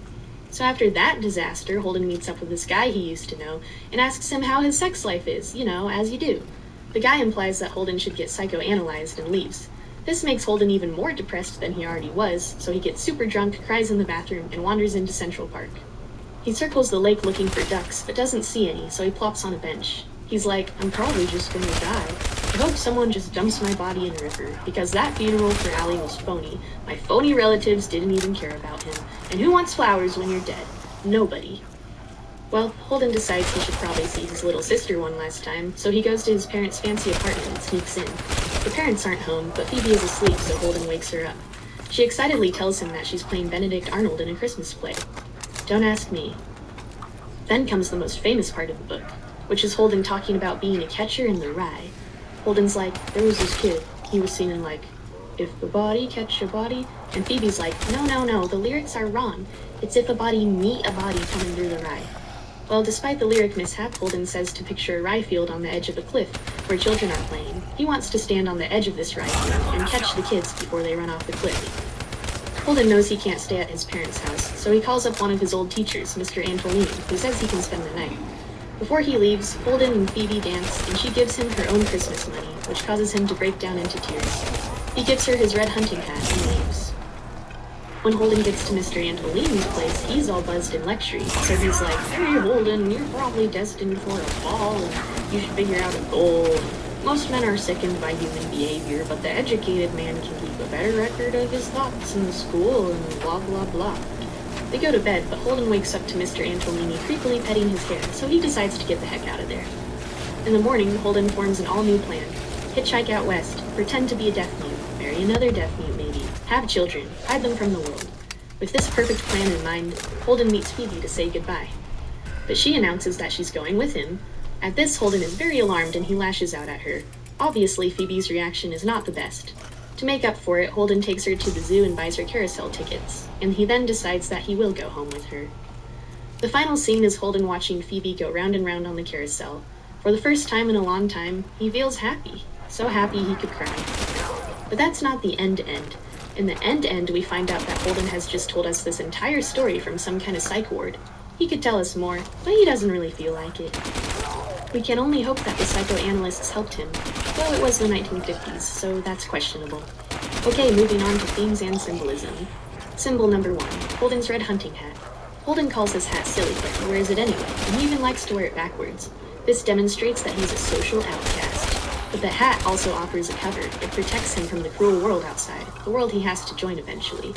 So after that disaster, Holden meets up with this guy he used to know and asks him how his sex life is, as you do. The guy implies that Holden should get psychoanalyzed and leaves. This makes Holden even more depressed than he already was, so he gets super drunk, cries in the bathroom, and wanders into Central Park. He circles the lake looking for ducks, but doesn't see any, so he plops on a bench. He's like, I'm probably just gonna die. I hope someone just dumps my body in a river, because that funeral for Allie was phony. My phony relatives didn't even care about him. And who wants flowers when you're dead? Nobody. Well, Holden decides he should probably see his little sister one last time, so he goes to his parents' fancy apartment and sneaks in. The parents aren't home, but Phoebe is asleep, so Holden wakes her up. She excitedly tells him that she's playing Benedict Arnold in a Christmas play. Don't ask me. Then comes the most famous part of the book, which is Holden talking about being a catcher in the rye. Holden's like, there was this kid, he was singing like, if a body catch a body, and Phoebe's like, no, the lyrics are wrong. It's if a body meet a body coming through the rye. Well, despite the lyric mishap, Holden says to picture a rye field on the edge of a cliff, where children are playing. He wants to stand on the edge of this rye field and catch the kids before they run off the cliff. Holden knows he can't stay at his parents' house, so he calls up one of his old teachers, Mr. Antolini, who says he can spend the night. Before he leaves, Holden and Phoebe dance, and she gives him her own Christmas money, which causes him to break down into tears. He gives her his red hunting hat and leaves. When Holden gets to Mr. Antolini's place, he's all buzzed and lecturing, so he's like, hey Holden, you're probably destined for a fall, and you should figure out a goal. Most men are sickened by human behavior, but the educated man can keep a better record of his thoughts in school, and blah blah blah. They go to bed, but Holden wakes up to Mr. Antolini creepily petting his hair, so he decides to get the heck out of there. In the morning, Holden forms an all-new plan. Hitchhike out west, pretend to be a deaf mute, marry another deaf mute maybe, have children, hide them from the world. With this perfect plan in mind, Holden meets Phoebe to say goodbye. But she announces that she's going with him. At this, Holden is very alarmed and he lashes out at her. Obviously, Phoebe's reaction is not the best. To make up for it, Holden takes her to the zoo and buys her carousel tickets, and he then decides that he will go home with her. The final scene is Holden watching Phoebe go round and round on the carousel. For the first time in a long time, he feels happy. So happy he could cry. But that's not the end. In the end, we find out that Holden has just told us this entire story from some kind of psych ward. He could tell us more, but he doesn't really feel like it. We can only hope that the psychoanalysts helped him, though it was the 1950s, so that's questionable. Okay, moving on to themes and symbolism. Symbol number 1, Holden's red hunting hat. Holden calls his hat silly, but he wears it anyway, and he even likes to wear it backwards. This demonstrates that he's a social outcast. But the hat also offers a cover. It protects him from the cruel world outside, the world he has to join eventually.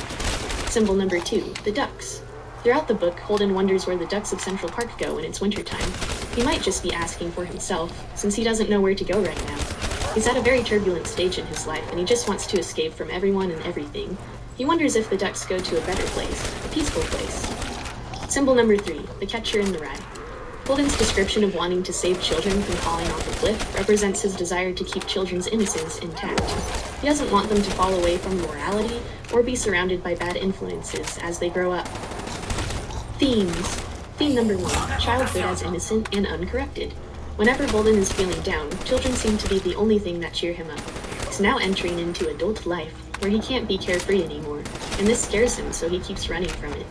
Symbol number 2, the ducks. Throughout the book, Holden wonders where the ducks of Central Park go when it's wintertime. He might just be asking for himself, since he doesn't know where to go right now. He's at a very turbulent stage in his life, and he just wants to escape from everyone and everything. He wonders if the ducks go to a better place, a peaceful place. Symbol number 3, the catcher in the rye. Holden's description of wanting to save children from falling off a cliff represents his desire to keep children's innocence intact. He doesn't want them to fall away from morality or be surrounded by bad influences as they grow up. Themes. Theme number 1, childhood as innocent and uncorrupted. Whenever Holden is feeling down, children seem to be the only thing that cheer him up. He's now entering into adult life, where he can't be carefree anymore, and this scares him, so he keeps running from it.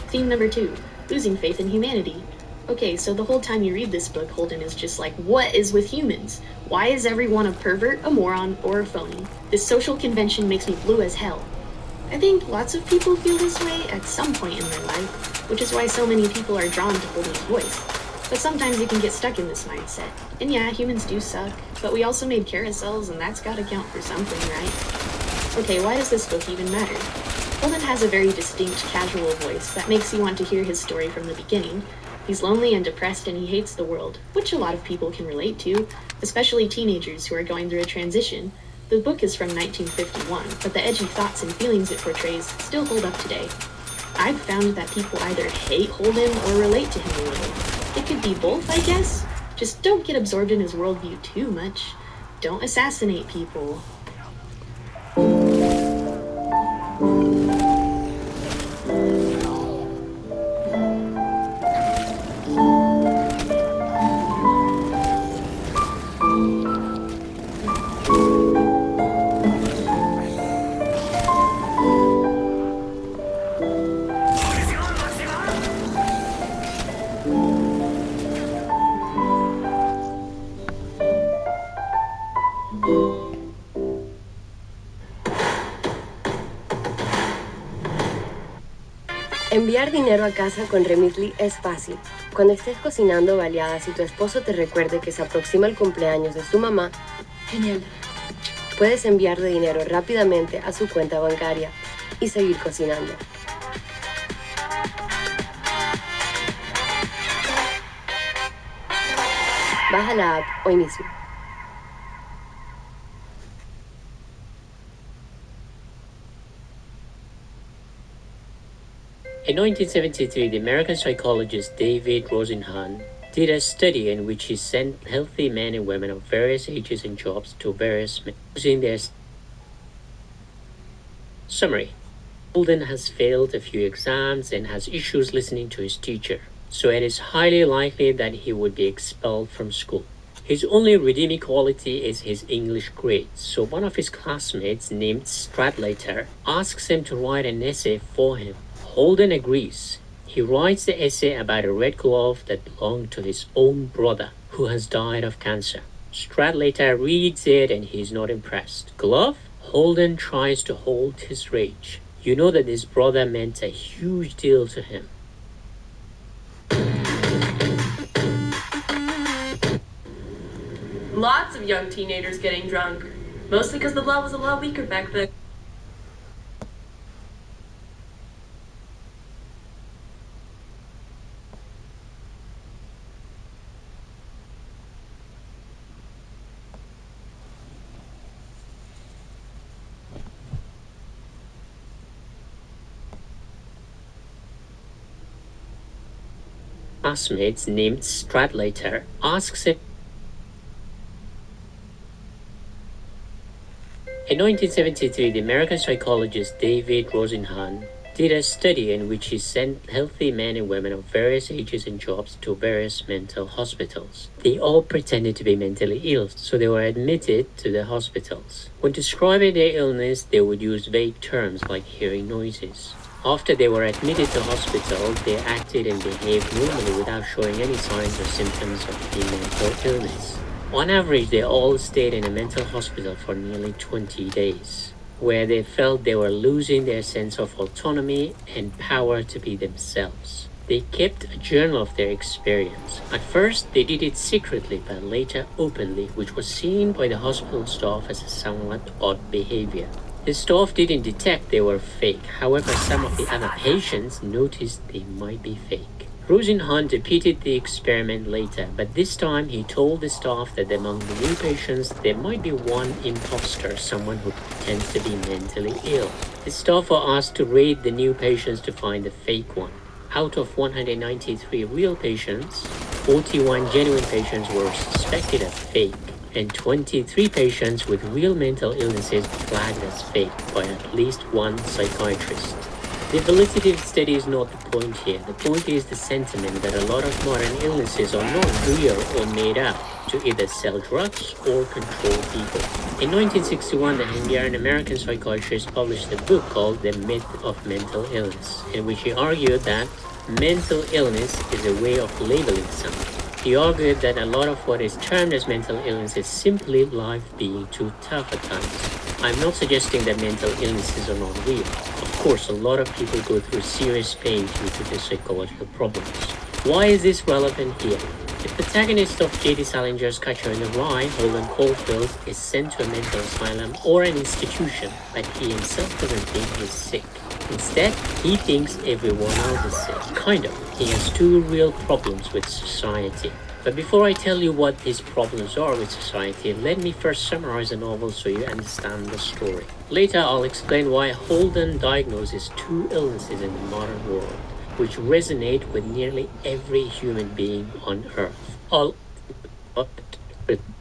Theme number 2, losing faith in humanity. Okay, so the whole time you read this book, Holden is just like, what is with humans? Why is everyone a pervert, a moron, or a phony? This social convention makes me blue as hell. I think lots of people feel this way at some point in their life, which is why so many people are drawn to Holden's voice. But sometimes you can get stuck in this mindset. And yeah, humans do suck, but we also made carousels, and that's gotta count for something, right? Okay, why does this book even matter? Holden has a very distinct, casual voice that makes you want to hear his story from the beginning, He's lonely and depressed and he hates the world, which a lot of people can relate to, especially teenagers who are going through a transition. The book is from 1951, but the edgy thoughts and feelings it portrays still hold up today. I've found that people either hate Holden or relate to him a little. It could be both, I guess. Just don't get absorbed in his worldview too much. Don't assassinate people. Enviar dinero a casa con Remitly es fácil. Cuando estés cocinando baleadas y tu esposo te recuerde que se aproxima el cumpleaños de su mamá, Genial. puedes enviarle dinero rápidamente a su cuenta bancaria y seguir cocinando. Baja la app hoy mismo. In 1973, the American psychologist David Rosenhan did a study in which he sent healthy men and women of various ages and jobs to various men using their summary. Holden has failed a few exams and has issues listening to his teacher, so it is highly likely that he would be expelled from school. His only redeeming quality is his English grades, so one of his classmates named Stradlater asks him to write an essay for him. Holden agrees. He writes the essay about a red glove that belonged to his own brother, who has died of cancer. Stradlater reads it and he's not impressed. Glove? Holden tries to hold his rage. You know that his brother meant a huge deal to him. Lots of young teenagers getting drunk, mostly because the law was a lot weaker back then. Classmates named Stradlater asks him. In 1973, the American psychologist David Rosenhan did a study in which he sent healthy men and women of various ages and jobs to various mental hospitals. They all pretended to be mentally ill, so they were admitted to the hospitals. When describing their illness, they would use vague terms like hearing noises. After they were admitted to hospital, they acted and behaved normally without showing any signs or symptoms of the mental illness. On average, they all stayed in a mental hospital for nearly 20 days, where they felt they were losing their sense of autonomy and power to be themselves. They kept a journal of their experience. At first, they did it secretly, but later openly, which was seen by the hospital staff as a somewhat odd behavior. The staff didn't detect they were fake. However, some of the other patients noticed they might be fake. Rosenhan repeated the experiment later, but this time he told the staff that among the new patients there might be one imposter, someone who pretends to be mentally ill. The staff were asked to rate the new patients to find the fake one. Out of 193 real patients, 41 genuine patients were suspected as fake, and 23 patients with real mental illnesses flagged as fake by at least one psychiatrist. The validity of the study is not the point here. The point is the sentiment that a lot of modern illnesses are not real or made up to either sell drugs or control people. In 1961, the Hungarian-American psychiatrist published a book called The Myth of Mental Illness, in which he argued that mental illness is a way of labeling something. He argued that a lot of what is termed as mental illness is simply life being too tough at times. I'm not suggesting that mental illnesses are not real. Of course, a lot of people go through serious pain due to their psychological problems. Why is this relevant here? The protagonist of J.D. Salinger's Catcher in the Rye, Holden Caulfield, is sent to a mental asylum or an institution, but he himself doesn't think he's sick. Instead, he thinks everyone else is sick. Kind of. He has two real problems with society. But before I tell you what his problems are with society, let me first summarize the novel so you understand the story. Later, I'll explain why Holden diagnoses two illnesses in the modern world, which resonate with nearly every human being on Earth. All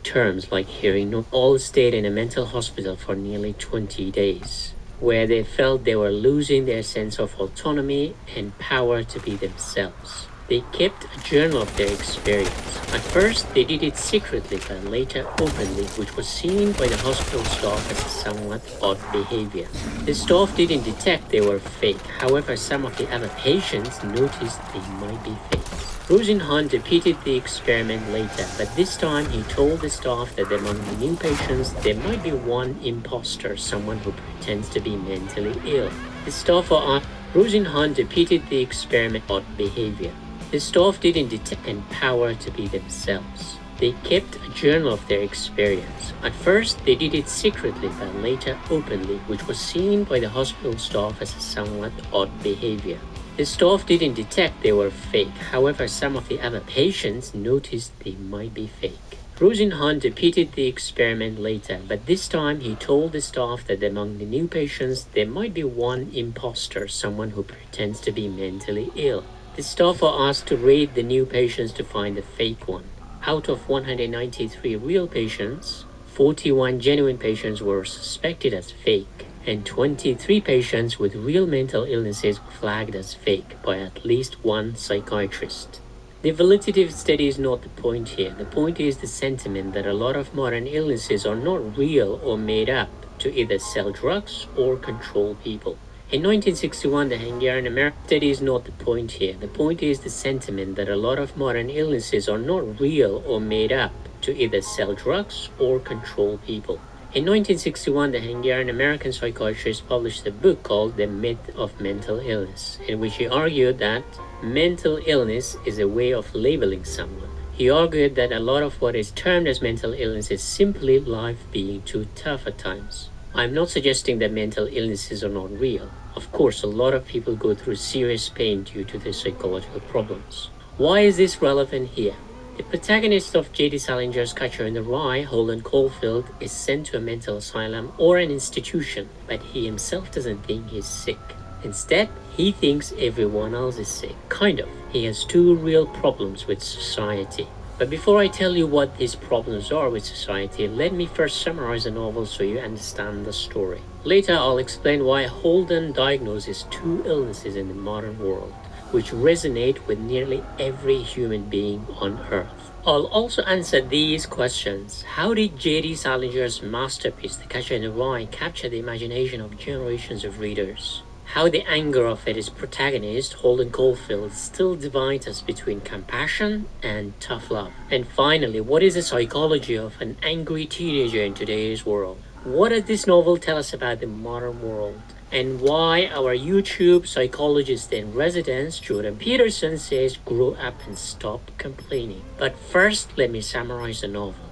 terms like hearing all stayed in a mental hospital for nearly 20 days, where they felt they were losing their sense of autonomy and power to be themselves. They kept a journal of their experience. At first, they did it secretly, but later openly, which was seen by the hospital staff as a somewhat odd behavior. The staff didn't detect they were fake. However, some of the other patients noticed they might be fake. Rosenhan repeated the experiment later, but this time he told the staff that among the new patients, there might be one imposter, someone who pretends to be mentally ill. The staff were Rosenhan repeated the experiment odd behavior. The staff didn't detect and power to be themselves. They kept a journal of their experience. At first, they did it secretly, but later openly, which was seen by the hospital staff as a somewhat odd behavior. The staff didn't detect they were fake. However, some of the other patients noticed they might be fake. Rosenhan repeated the experiment later, but this time he told the staff that among the new patients, there might be one imposter, someone who pretends to be mentally ill. The staff were asked to rate the new patients to find the fake one. Out of 193 real patients, 41 genuine patients were suspected as fake, and 23 patients with real mental illnesses were flagged as fake by at least one psychiatrist. The validity of study is not the point here. The point is the sentiment that a lot of modern illnesses are not real or made up to either sell drugs or control people. In 1961, the Hungarian American study is not the point here. The point is the sentiment that a lot of modern illnesses are not real or made up to either sell drugs or control people. In 1961, the Hungarian American psychiatrist published a book called The Myth of Mental Illness, in which he argued that mental illness is a way of labeling someone. He argued that a lot of what is termed as mental illness is simply life being too tough at times. I'm not suggesting that mental illnesses are not real. Of course, a lot of people go through serious pain due to their psychological problems. Why is this relevant here? The protagonist of J.D. Salinger's Catcher in the Rye, Holden Caulfield, is sent to a mental asylum or an institution, but he himself doesn't think he's sick. Instead, he thinks everyone else is sick. Kind of. He has two real problems with society. But before I tell you what his problems are with society, let me first summarize the novel so you understand the story. Later, I'll explain why Holden diagnoses two illnesses in the modern world, which resonate with nearly every human being on Earth. I'll also answer these questions. How did J.D. Salinger's masterpiece, The Catcher in the Rye, capture the imagination of generations of readers? How the anger of its protagonist, Holden Caulfield, still divides us between compassion and tough love. And finally, what is the psychology of an angry teenager in today's world? What does this novel tell us about the modern world? And why our YouTube psychologist in residence, Jordan Peterson, says grow up and stop complaining. But first, let me summarize the novel.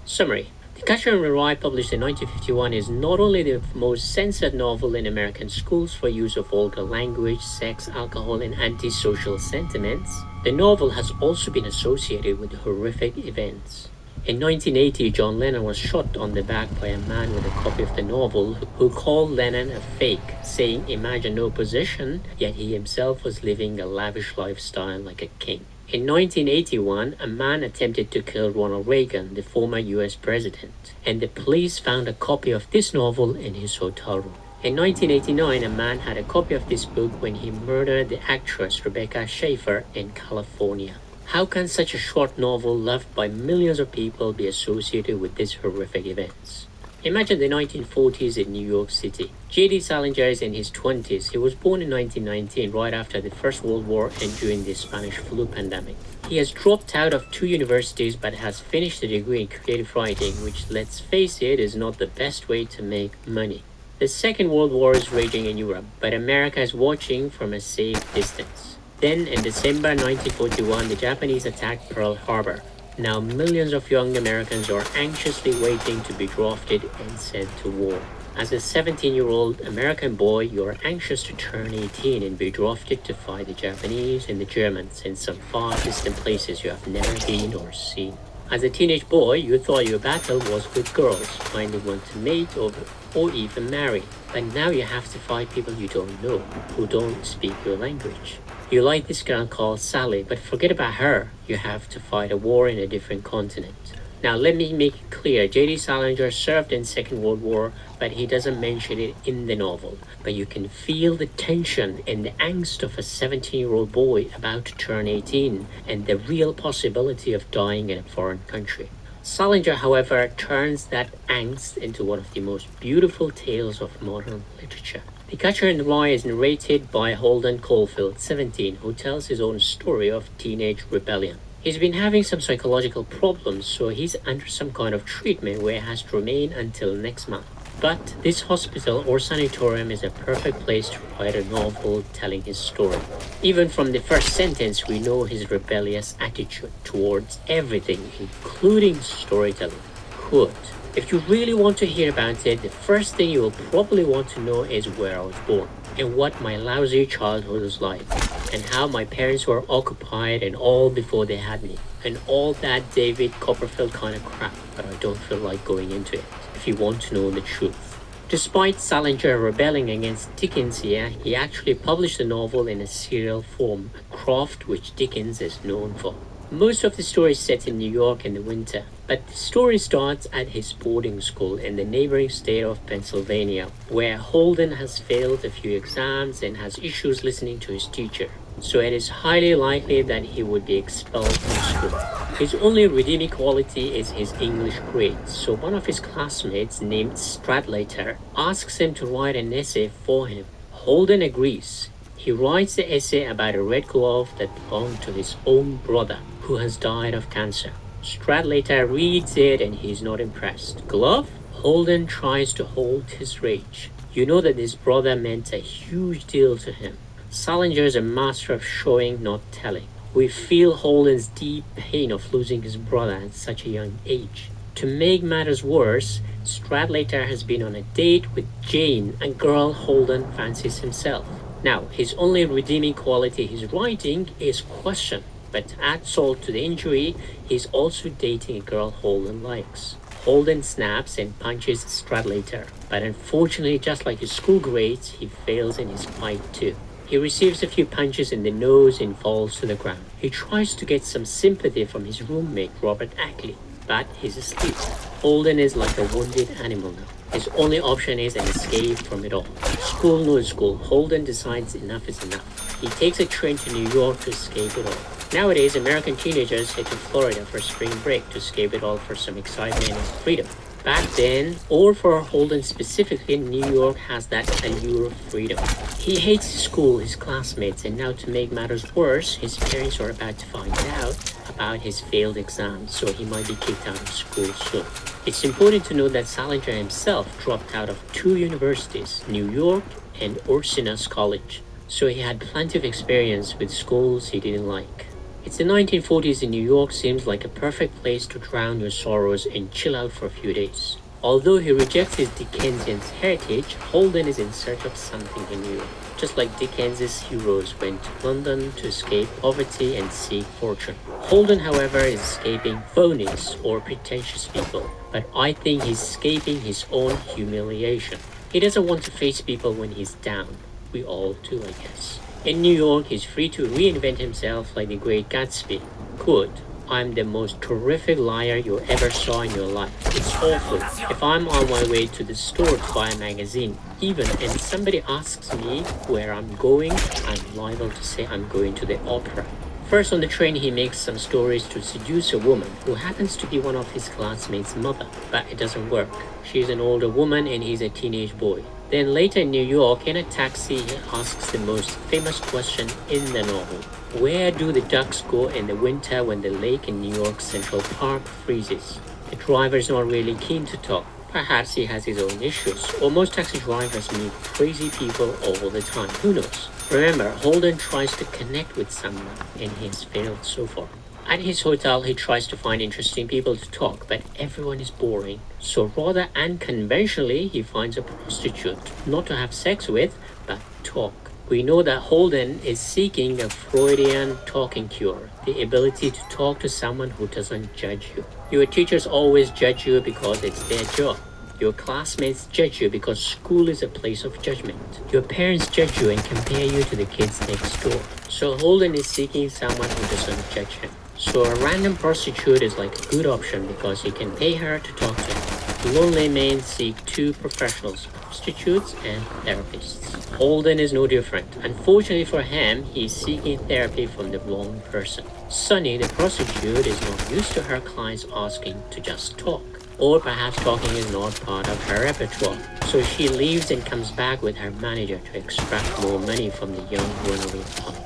Summary. The Catcher in the Rye, published in 1951, is not only the most censored novel in American schools for use of vulgar language, sex, alcohol, and antisocial sentiments, the novel has also been associated with horrific events. In 1980, John Lennon was shot on the back by a man with a copy of the novel who called Lennon a fake, saying imagine no possession, yet he himself was living a lavish lifestyle like a king. In 1981, a man attempted to kill Ronald Reagan, the former US president, and the police found a copy of this novel in his hotel room. In 1989, a man had a copy of this book when he murdered the actress Rebecca Schaeffer in California. How can such a short novel loved by millions of people be associated with these horrific events? Imagine the 1940s in New York City. J.D. Salinger is in his 20s. He was born in 1919, right after the First World War and during the Spanish flu pandemic. He has dropped out of 2 universities but has finished a degree in creative writing, which, let's face it, is not the best way to make money. The Second World War is raging in Europe, but America is watching from a safe distance. Then, in December 1941, the Japanese attacked Pearl Harbor. Now millions of young Americans are anxiously waiting to be drafted and sent to war. As a 17-year-old American boy, you're anxious to turn 18 and be drafted to fight the Japanese and the Germans in some far distant places you have never been or seen. As a teenage boy, you thought your battle was with girls, finding one to mate or even marry. But now you have to fight people you don't know, who don't speak your language. You like this girl called Sally, but forget about her. You have to fight a war in a different continent. Now let me make it clear, J.D. Salinger served in Second World War, but he doesn't mention it in the novel. But you can feel the tension and the angst of a 17-year-old boy about to turn 18 and the real possibility of dying in a foreign country. Salinger, however, turns that angst into one of the most beautiful tales of modern literature. The Catcher in the Rye is narrated by Holden Caulfield, 17, who tells his own story of teenage rebellion. He's been having some psychological problems, so he's under some kind of treatment where he has to remain until next month. But this hospital or sanatorium is a perfect place to write a novel telling his story. Even from the first sentence, we know his rebellious attitude towards everything, including storytelling. Quote, "If you really want to hear about it, the first thing you will probably want to know is where I was born, and what my lousy childhood was like, and how my parents were occupied and all before they had me, and all that David Copperfield kind of crap, but I don't feel like going into it, if you want to know the truth." Despite Salinger rebelling against Dickens here, he actually published the novel in a serial form, a craft which Dickens is known for. Most of the story is set in New York in the winter, but the story starts at his boarding school in the neighboring state of Pennsylvania, where Holden has failed a few exams and has issues listening to his teacher. So it is highly likely that he would be expelled from school. His only redeeming quality is his English grades, so one of his classmates named Stradlater asks him to write an essay for him. Holden agrees. He writes the essay about a red glove that belonged to his own brother, who has died of cancer. Stradlater reads it and he's not impressed. Glove? Holden tries to hold his rage. You know that his brother meant a huge deal to him. Salinger is a master of showing, not telling. We feel Holden's deep pain of losing his brother at such a young age. To make matters worse, Stradlater has been on a date with Jane, a girl Holden fancies himself. Now, his only redeeming quality, his writing, is question. But to add salt to the injury, he's also dating a girl Holden likes. Holden snaps and punches Stradlater, but unfortunately, just like his school grades, he fails in his fight too. He receives a few punches in the nose and falls to the ground. He tries to get some sympathy from his roommate, Robert Ackley, but he's asleep. Holden is like a wounded animal now. His only option is an escape from it all. School, no school, Holden decides enough is enough. He takes a train to New York to escape it all. Nowadays, American teenagers head to Florida for spring break to escape it all for some excitement and freedom. Back then, or for Holden specifically, New York has that allure of freedom. He hates his school, his classmates, and now to make matters worse, his parents are about to find out about his failed exams, so he might be kicked out of school soon. It's important to note that Salinger himself dropped out of 2 universities, New York and Ursinus College, so he had plenty of experience with schools he didn't like. It's the 1940s and New York seems like a perfect place to drown your sorrows and chill out for a few days. Although he rejects his Dickensian heritage, Holden is in search of something in New York. Just like Dickens's heroes went to London to escape poverty and seek fortune. Holden, however, is escaping phonies or pretentious people, but I think he's escaping his own humiliation. He doesn't want to face people when he's down. We all do, I guess. In New York, he's free to reinvent himself like the great Gatsby. Quote, "I'm the most terrific liar you ever saw in your life. It's awful. If I'm on my way to the store to buy a magazine, and somebody asks me where I'm going, I'm liable to say I'm going to the opera." First on the train, he makes some stories to seduce a woman who happens to be one of his classmates' mother, but it doesn't work. She's an older woman and he's a teenage boy. Then later in New York, in a taxi, he asks the most famous question in the novel. Where do the ducks go in the winter when the lake in New York Central Park freezes? The driver's not really keen to talk. Perhaps he has his own issues, or most taxi drivers meet crazy people all the time. Who knows? Remember, Holden tries to connect with someone, and he has failed so far. At his hotel, he tries to find interesting people to talk, but everyone is boring. So rather unconventionally, he finds a prostitute, not to have sex with, but talk. We know that Holden is seeking a Freudian talking cure, the ability to talk to someone who doesn't judge you. Your teachers always judge you because it's their job. Your classmates judge you because school is a place of judgment. Your parents judge you and compare you to the kids next door. So Holden is seeking someone who doesn't judge him. So a random prostitute is like a good option because he can pay her to talk to him. Lonely men seek two professionals, prostitutes and therapists. Holden is no different. Unfortunately for him, he's seeking therapy from the wrong person. Sunny, the prostitute, is not used to her clients asking to just talk. Or perhaps talking is not part of her repertoire. So she leaves and comes back with her manager to extract more money from the young runaway punk.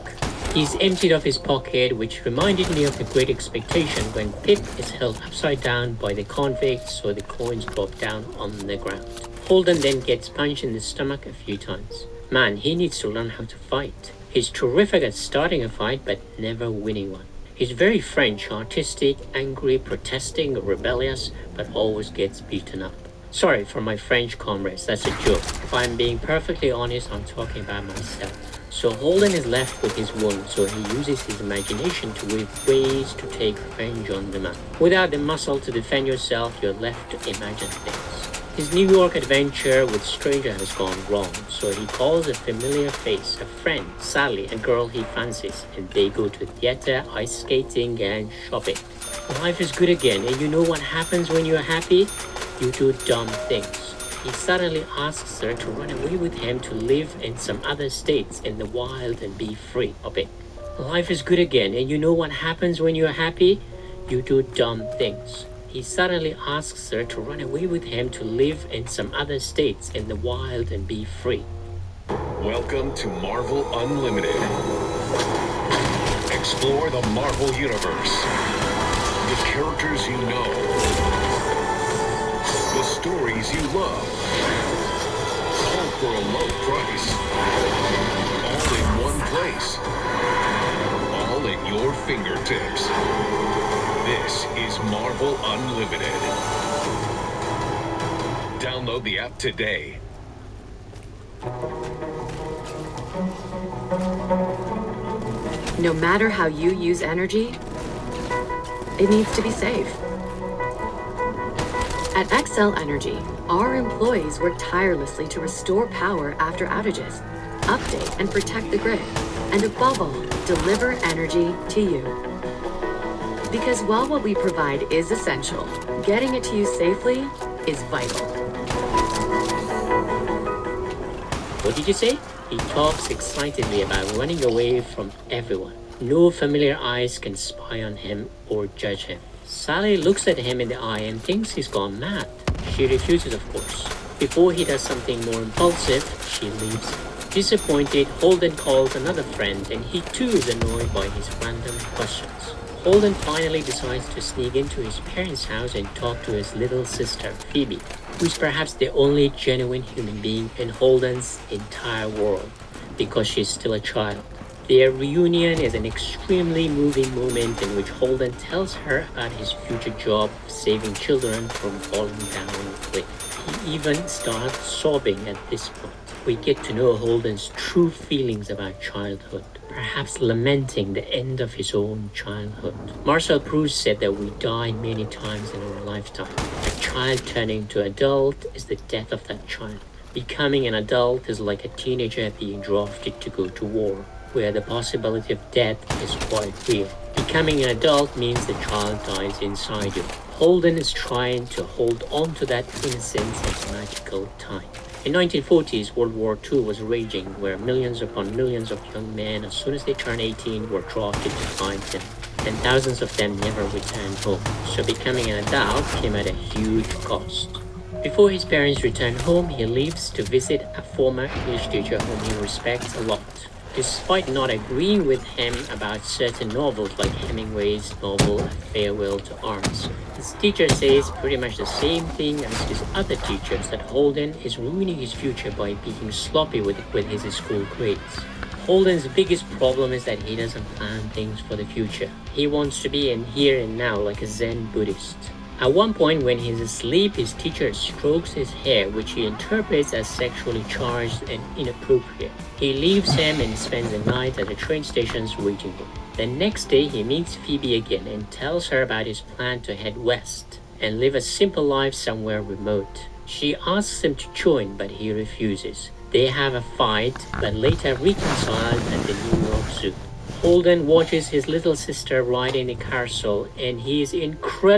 He's emptied of his pocket, which reminded me of The Great Expectation when Pip is held upside down by the convicts so the coins drop down on the ground. Holden then gets punched in the stomach a few times. Man, he needs to learn how to fight. He's terrific at starting a fight but never winning one. He's very French, artistic, angry, protesting, rebellious, but always gets beaten up. Sorry for my French comrades, that's a joke. If I'm being perfectly honest, I'm talking about myself. So Holden is left with his wound, so he uses his imagination to weave ways to take revenge on the man. Without the muscle to defend yourself, you're left to imagine things. His New York adventure with stranger has gone wrong, so he calls a familiar face, a friend, Sally, a girl he fancies, and they go to theater, ice skating, and shopping. Life is good again, and you know what happens when you're happy? You do dumb things. He suddenly asks her to run away with him to live in some other states in the wild and be free. Hopping. Life is good again, and you know what happens when you're happy? You do dumb things. He suddenly asks her to run away with him to live in some other states in the wild and be free. Welcome to Marvel Unlimited. Explore the Marvel Universe. The characters you know. The stories you love. All for a low price. All in one place. All at your fingertips. This is Marvel Unlimited. Download the app today. No matter how you use energy, it needs to be safe. At Xcel Energy, our employees work tirelessly to restore power after outages, update and protect the grid, and above all, deliver energy to you. Because while what we provide is essential, getting it to you safely is vital. What did you say? He talks excitedly about running away from everyone. No familiar eyes can spy on him or judge him. Sally looks at him in the eye and thinks he's gone mad. She refuses, of course. Before he does something more impulsive, she leaves him. Disappointed, Holden calls another friend and he too is annoyed by his random questions. Holden finally decides to sneak into his parents' house and talk to his little sister, Phoebe, who's perhaps the only genuine human being in Holden's entire world, because she's still a child. Their reunion is an extremely moving moment in which Holden tells her about his future job of saving children from falling down a cliff. He even starts sobbing at this point. We get to know Holden's true feelings about childhood, perhaps lamenting the end of his own childhood. Marcel Proust said that we die many times in our lifetime. A child turning to adult is the death of that child. Becoming an adult is like a teenager being drafted to go to war, where the possibility of death is quite real. Becoming an adult means the child dies inside you. Holden is trying to hold on to that innocence and magical time. In 1940s, World War II was raging, where millions upon millions of young men, as soon as they turned 18, were drafted to fight them, and thousands of them never returned home. So becoming an adult came at a huge cost. Before his parents return home, he leaves to visit a former English teacher whom he respects a lot. Despite not agreeing with him about certain novels like Hemingway's novel A Farewell to Arms, his teacher says pretty much the same thing as his other teachers, that Holden is ruining his future by being sloppy with his school grades. Holden's biggest problem is that he doesn't plan things for the future. He wants to be in here and now like a Zen Buddhist. At one point when he's asleep, his teacher strokes his hair, which he interprets as sexually charged and inappropriate. He leaves him and spends the night at the train station's waiting room. The next day he meets Phoebe again and tells her about his plan to head west and live a simple life somewhere remote. She asks him to join, but he refuses. They have a fight, but later reconcile at the New York Zoo. Holden watches his little sister ride in a carousel, and he is incredibly